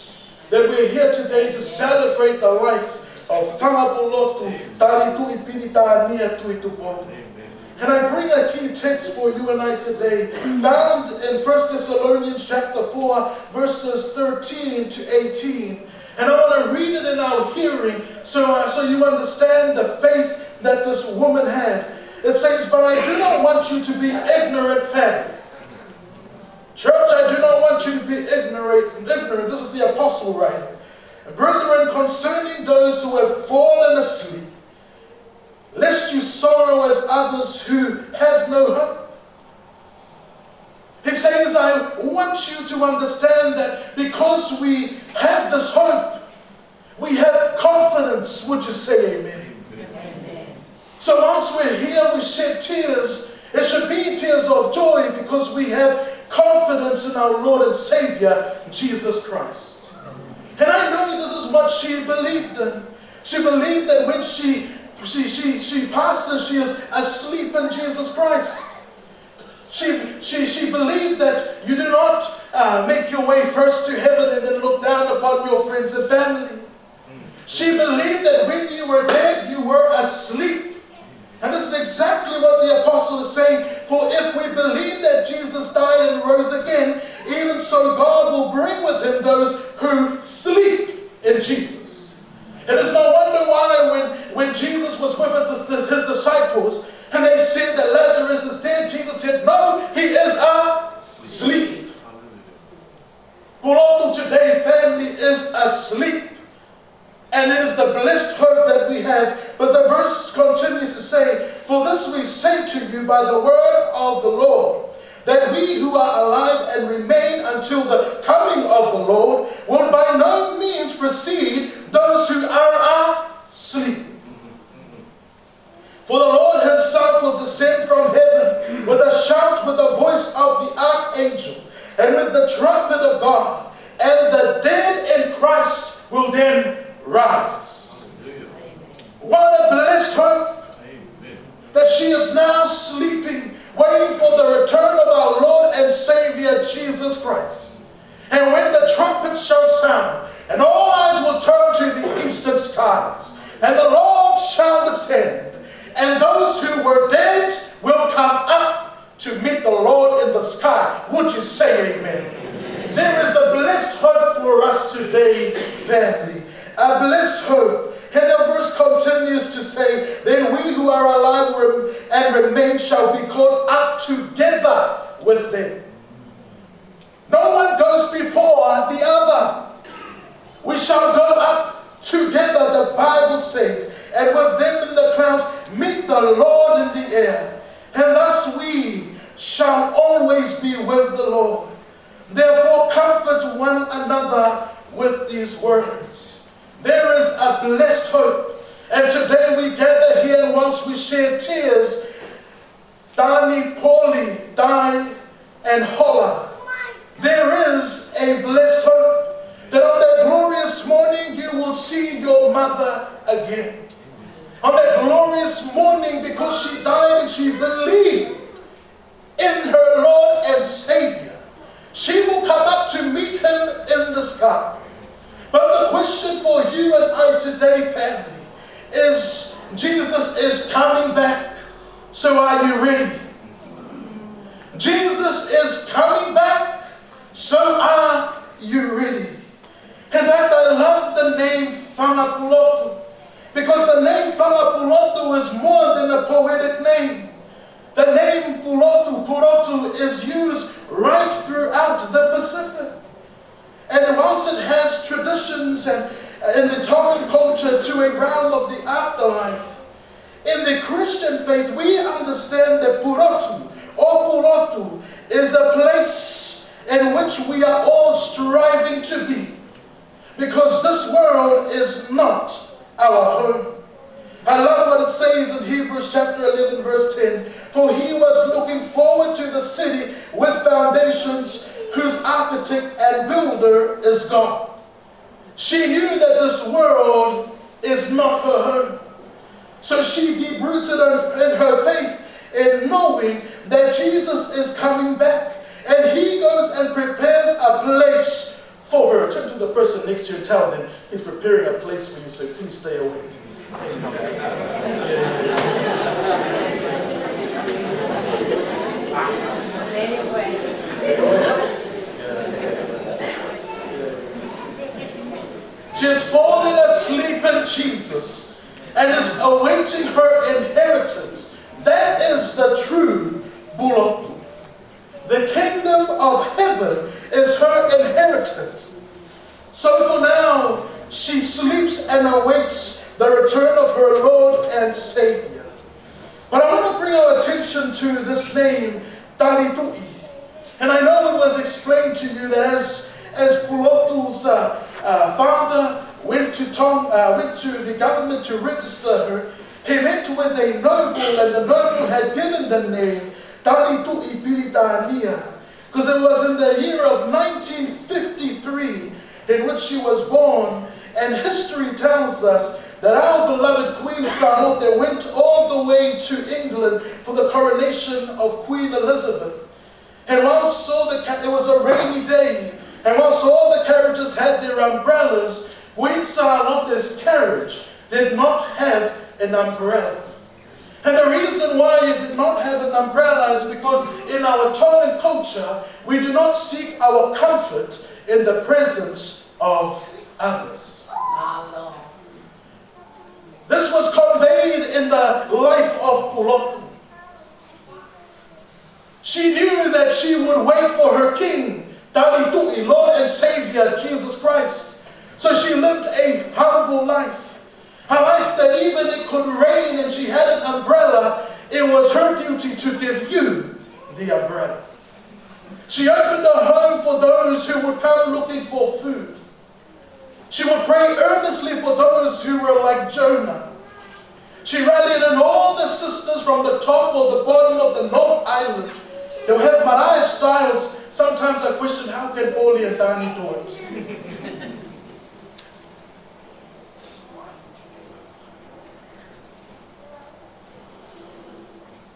that we're here today to celebrate the life of Fangapulotu, Talitui, Pilitania, Tuitupou. And I bring a key text for you and I today, found in 1 Thessalonians chapter 4, verses 13 to 18. And I want to read it in our hearing so you understand the faith that this woman had. It says, "But I do not want you to be ignorant, family." Church, I do not want you to be ignorant. This is the apostle writing. "Brethren, concerning those who have fallen asleep, lest you sorrow as others who have no hope." He says, I want you to understand that because we have this hope, we have confidence. Would you say amen? Amen. So once we're here, we shed tears. It should be tears of joy because we have confidence in our Lord and Savior, Jesus Christ. And I know this is what she believed in. She believed that when she passes, she is asleep in Jesus Christ. She believed that you do not make your way first to heaven and then look down upon your friends and family. She believed that when you were dead, you were asleep. And this is exactly what the apostle is saying. For if we believe that Jesus died and rose again, even so God will bring with him those who sleep in Jesus. It is no wonder why when Jesus was with his disciples and they said that Lazarus is dead, Jesus said, "No, he is asleep." Pulotu today, family, is asleep. And it is the blessed hope that we have. But the verse continues to say, "For this we say to you by the word of the Lord, that we who are alive and remain until the coming of the Lord will by no means precede those who are asleep. For the Lord himself will descend from heaven with a shout, with the voice of the archangel, and with the trumpet of God, and the dead in Christ will then rise." What a blessed hope. Amen. That she is now sleeping, waiting for the return of our Lord and Savior Jesus Christ. And when the trumpet shall sound, and all eyes will turn to the eastern skies, and the Lord shall descend, and those who were dead will come up to meet the Lord in the sky. Would you say amen? Amen. There is a blessed hope for us today, family. A blessed hope. And the verse continues to say, "Then we who are alive and remain shall be caught up together with them." No one goes before the other. We shall go up together, the Bible says, and with them in the clouds meet the Lord in the air. And thus we shall always be with the Lord. Therefore comfort one another with these words. There is a blessed hope. And today we gather here, and once we shed tears, Dani, Paulie, Dai, and Holla, there is a blessed hope that on that glorious morning you will see your mother again. On that glorious morning, because she died and she believed in her Lord and Savior, she will come up to meet him in the sky. But the question for you and I today, family, is Jesus is coming back. So are you ready? Jesus is coming back. So are you ready? In fact, I love the name Fangapulotu. is used right throughout the Pacific. And whilst it has traditions and in the Tongan culture to a realm of the afterlife, in the Christian faith, we understand that Purotu or Pulotu is a place in which we are all striving to be, because this world is not our home. I love what it says in Hebrews chapter 11 verse 10. For he was looking forward to the city with foundations, whose architect and builder is God. She knew that this world is not her home. So she deep rooted in her faith in knowing that Jesus is coming back. And he goes and prepares a place for her. Turn to the person next to you and tell them he's preparing a place for you, so please stay away. She has fallen asleep in Jesus and is awaiting her inheritance. That is the true Pulotu. The kingdom of heaven is her inheritance. So for now, she sleeps and awaits the return of her Lord and Savior. But I want to bring our attention to this name, Talitui. And I know it was explained to you that as Pulotu's father went to the government to register her, he met with a noble, and the noble had given the name Talitui Pilitania, because it was in the year of 1953 in which she was born. And history tells us that our beloved Queen Samani went all the way to England for the coronation of Queen Elizabeth. And whilst it was a rainy day, and whilst all the carriages had their umbrellas, Queen Samani's carriage did not have an umbrella. And the reason why it did not have an umbrella is because in our Tongan culture, we do not seek our comfort in the presence of others. This was conveyed in the life of Pulotu. She knew that she would wait for her king, Talitui, Lord and Savior, Jesus Christ. So she lived a humble life. A life that even it could rain and she had an umbrella, it was her duty to give you the umbrella. She opened her home for those who would come looking for food. She would pray earnestly for those who were like Jonah. She rallied in all the sisters from the top or the bottom of the North Island. They would have Marae styles. Sometimes I question, how can Poli and Dani do it?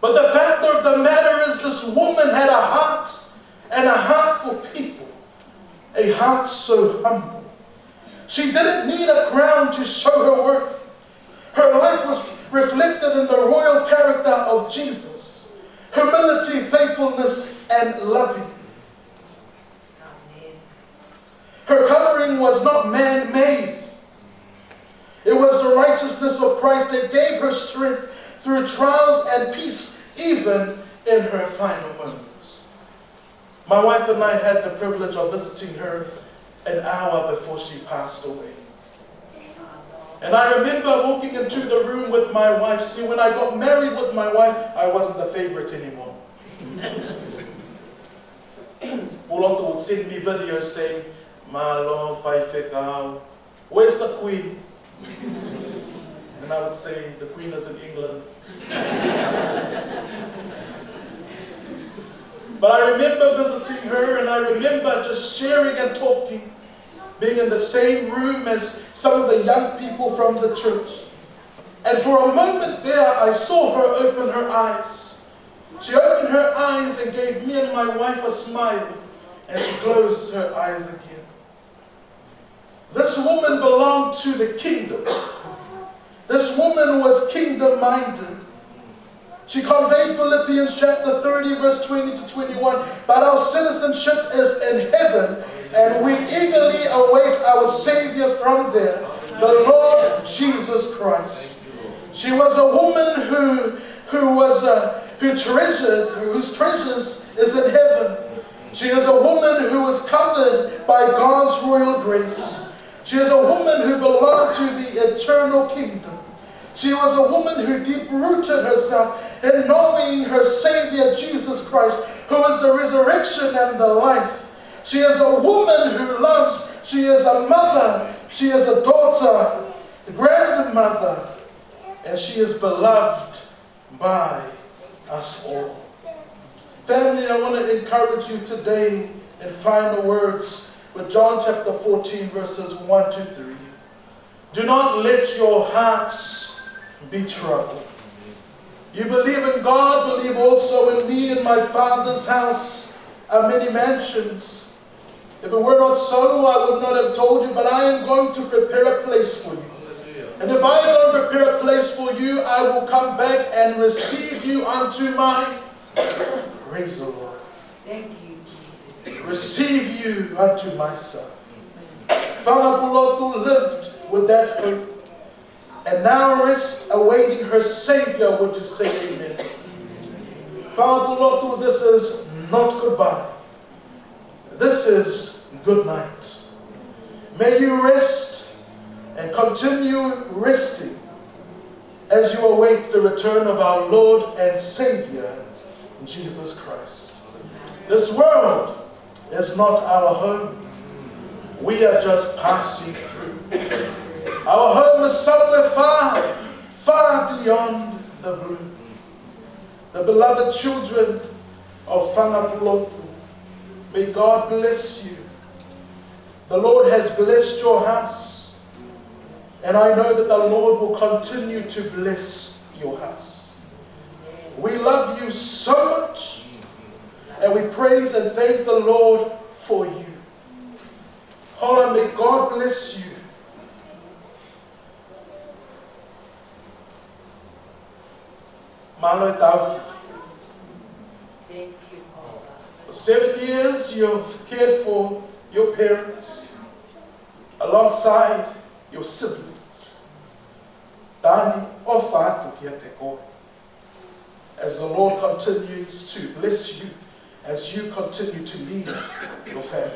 But the fact of the matter is, this woman had a heart, and a heart for people. A heart so humble. She didn't need a crown to show her worth. Her life was reflected in the royal character of Jesus. Humility, faithfulness, and loving. Her covering was not man-made. It was the righteousness of Christ that gave her strength through trials and peace, even in her final moments. My wife and I had the privilege of visiting her an hour before she passed away. And I remember walking into the room with my wife. See, when I got married with my wife, I wasn't the favorite anymore. Pulotu would send me videos saying, "Malo, Faifekau, where's the Queen?" And I would say, "The Queen is in England." But I remember visiting her, and I remember just sharing and talking, being in the same room as some of the young people from the church. And for a moment there, I saw her open her eyes. She opened her eyes and gave me and my wife a smile, and she closed her eyes again. This woman belonged to the kingdom. This woman was kingdom-minded. She conveyed Philippians chapter 30, verse 20 to 21. But our citizenship is in heaven, and we eagerly await our Savior from there, the Lord Jesus Christ. She was a woman who was whose treasures is in heaven. She is a woman who is covered by God's royal grace. She is a woman who belonged to the eternal kingdom. She was a woman who deep-rooted herself in knowing her Savior, Jesus Christ, who is the resurrection and the life. She is a woman who loves. She is a mother. She is a daughter, grandmother, and she is beloved by us all. Family, I want to encourage you today in final words with John chapter 14, verses 1 to 3. Do not let your hearts be troubled. You believe in God, believe also in me. In my Father's house are many mansions. If it were not so, I would not have told you, but I am going to prepare a place for you. And if I go to prepare a place for you, I will come back and receive you unto my... Praise the Lord. Thank you, Jesus. Receive you unto myself. Fangapulotu lived with that hope, and now rests awaiting her Savior. Would you say amen? Fangapulotu, this is not goodbye. This is good night. May you rest and continue resting as you await the return of our Lord and Savior, Jesus Christ. This world is not our home. We are just passing through. Our home is somewhere far, far beyond the blue. The beloved children of Fangapulotu, may God bless you. The Lord has blessed your house, and I know that the Lord will continue to bless your house. We love you so much, and we praise and thank the Lord for you. Hold on, may God bless you. Thank you, Father. For 7 years, you've cared for your parents alongside your siblings. As the Lord continues to bless you, as you continue to lead your family.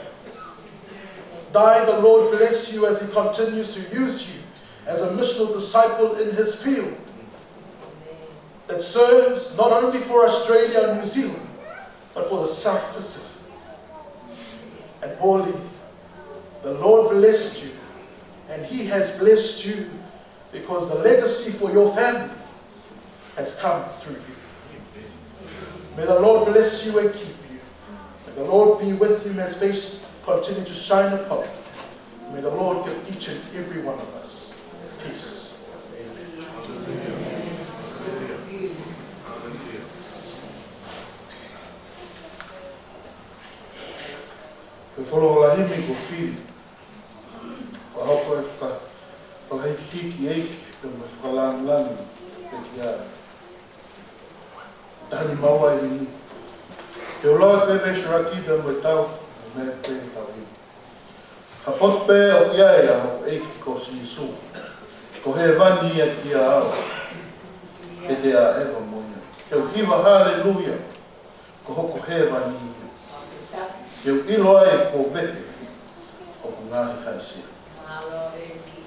The Lord bless you as He continues to use you as a missional disciple in His field that serves not only for Australia and New Zealand, but for the South Pacific. And Paulie, the Lord blessed you, and He has blessed you because the legacy for your family has come through you. May the Lord bless you and keep you. May the Lord be with you. May His face continue to shine upon you. May the Lord give each and every one of us peace. Amen. Ke whololahimi ko whiri. Wahoko e whakahiki eiki te me whakalanglani te kiara. Tani maua i ni. Te oloa pepe shiraki te me tau me te tawi. Ka potpe o iai a ho eiki ko si isu. Ko he vani a kia au. Ke te a eva moia. Ke uhiwa hallelujah. Ko hoko he vani ia. Eu iloa e ko vete o ko ngahi haisia.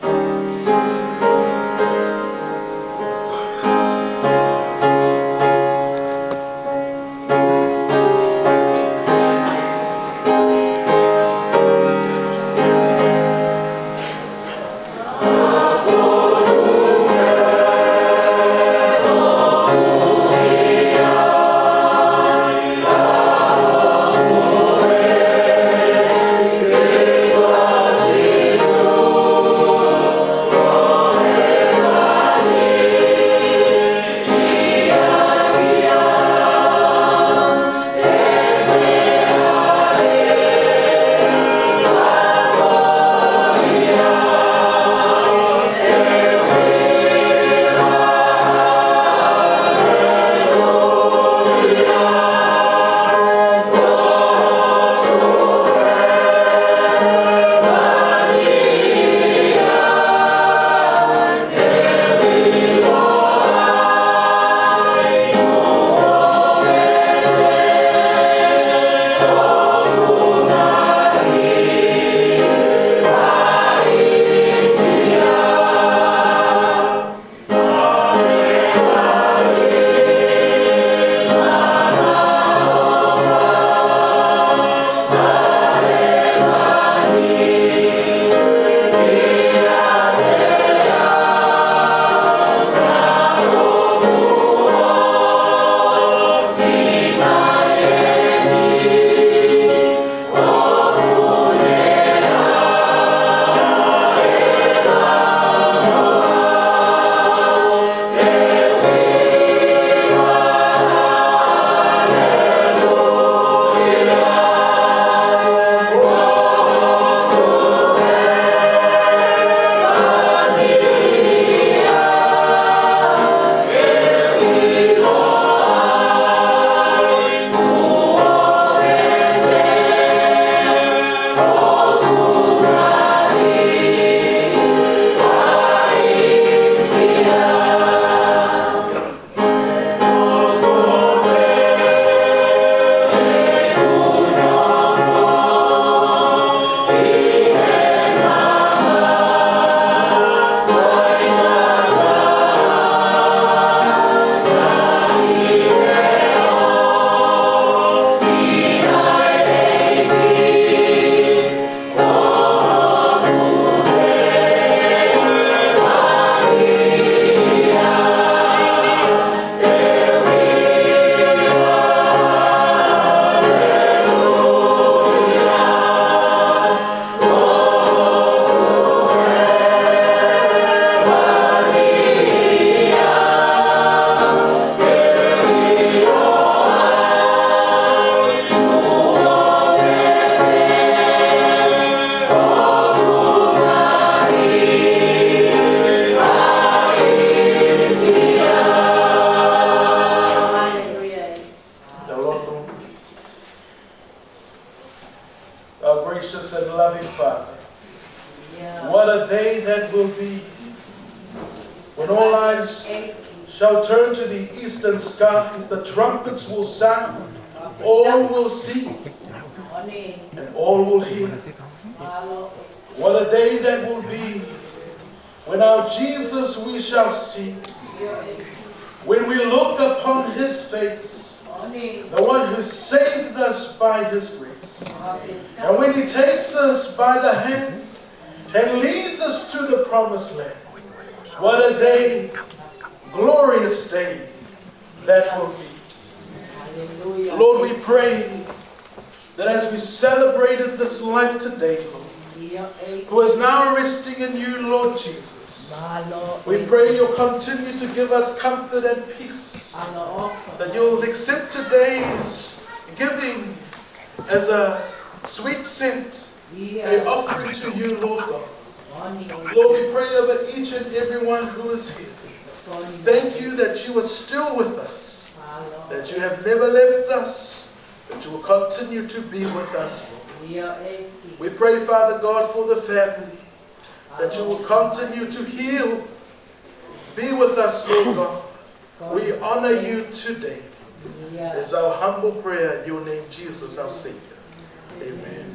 Oh, gracious and loving Father. What a day that will be when all eyes shall turn to the eastern skies, the trumpets will sound, all will see, and all will hear. What a day that will be when our Jesus we shall see, when we look upon his face, the one who saved us by his grace. And when he takes us by the hand and leads us to the promised land. What a day, glorious day that will be. Lord, we pray that as we celebrated this life today, Lord, who is now resting in you, Lord Jesus, we pray you'll continue to give us comfort and peace, that you'll accept today's giving as a sweet scent, an offering to you, Lord God. Lord, we pray over each and every one who is here. Thank you that you are still with us, that you have never left us, that you will continue to be with us, Lord. We pray, Father God, for the family, that you will continue to heal. Be with us, Lord God. We honor you today. It's our humble prayer in your name, Jesus, our Savior. Amen.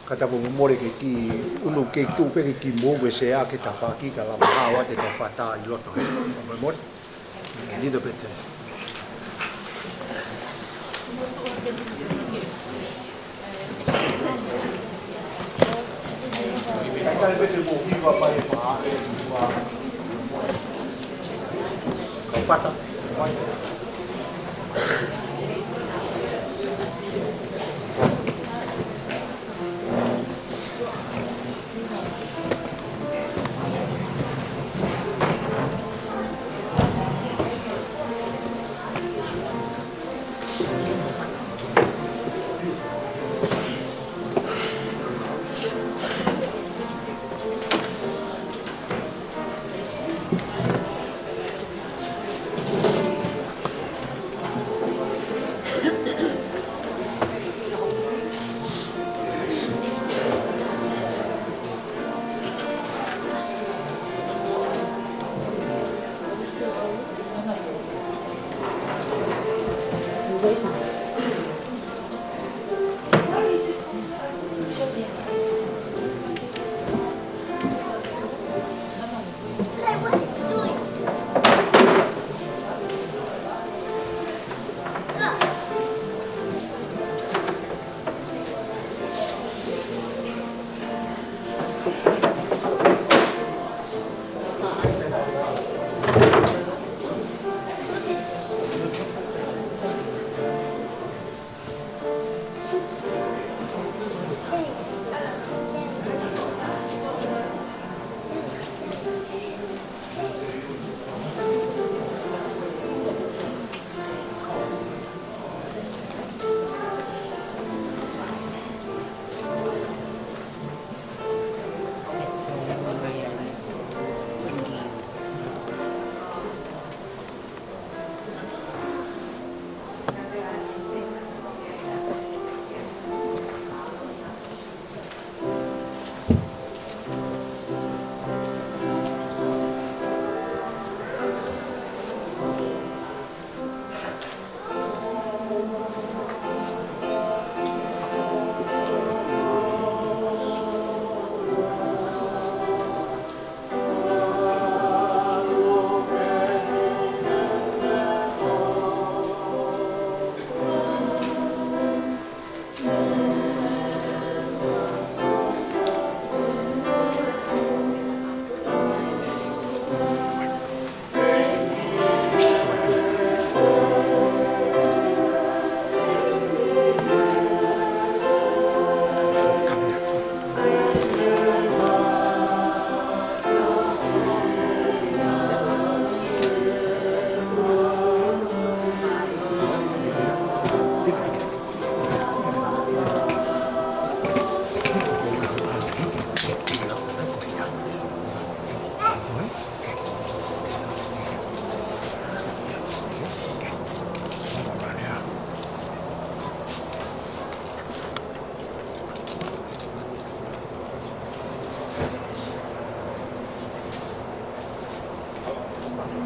Kata mo more ke ki ulu ke tu pe ki mo we se a ke ta fa ki ka la ma wa te ka fa ta i loto mo mo ni do pete ka pete mo ki wa pa e pa e wa ka fa ta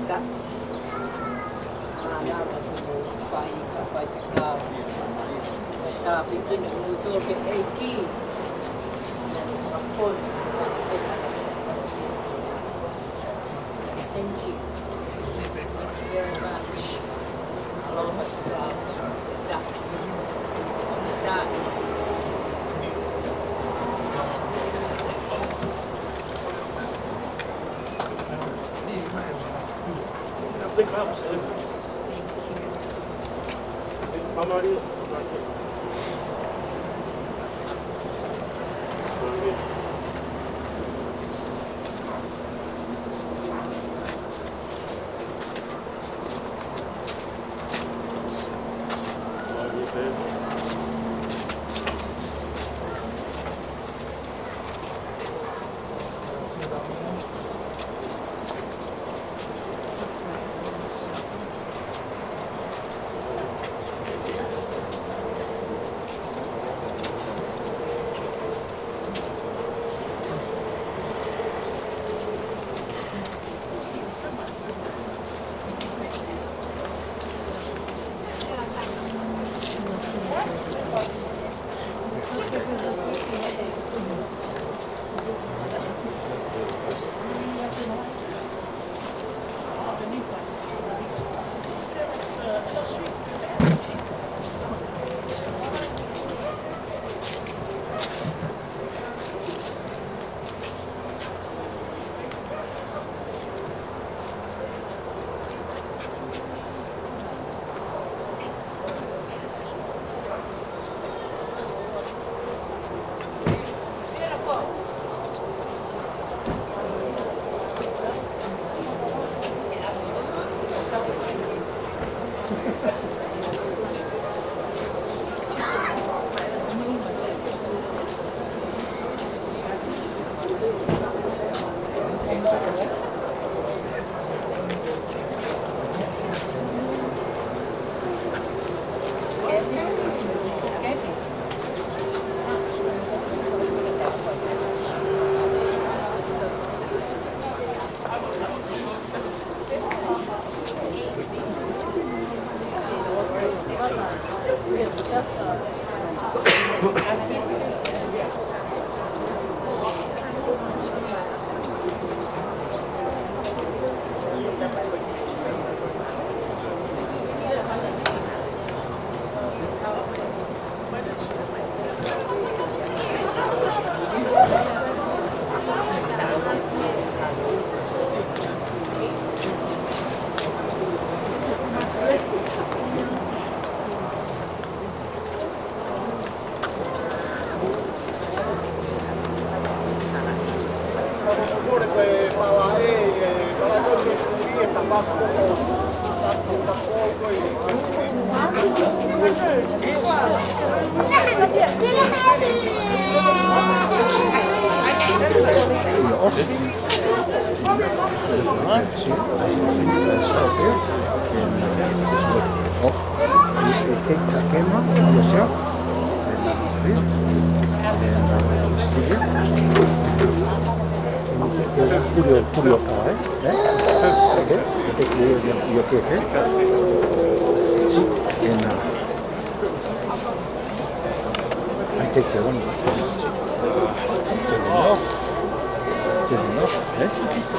Thank you. Thank you very much. Aloha Take the camera yourself and put your eye. Okay, take your cake. And I take the one. Take enough.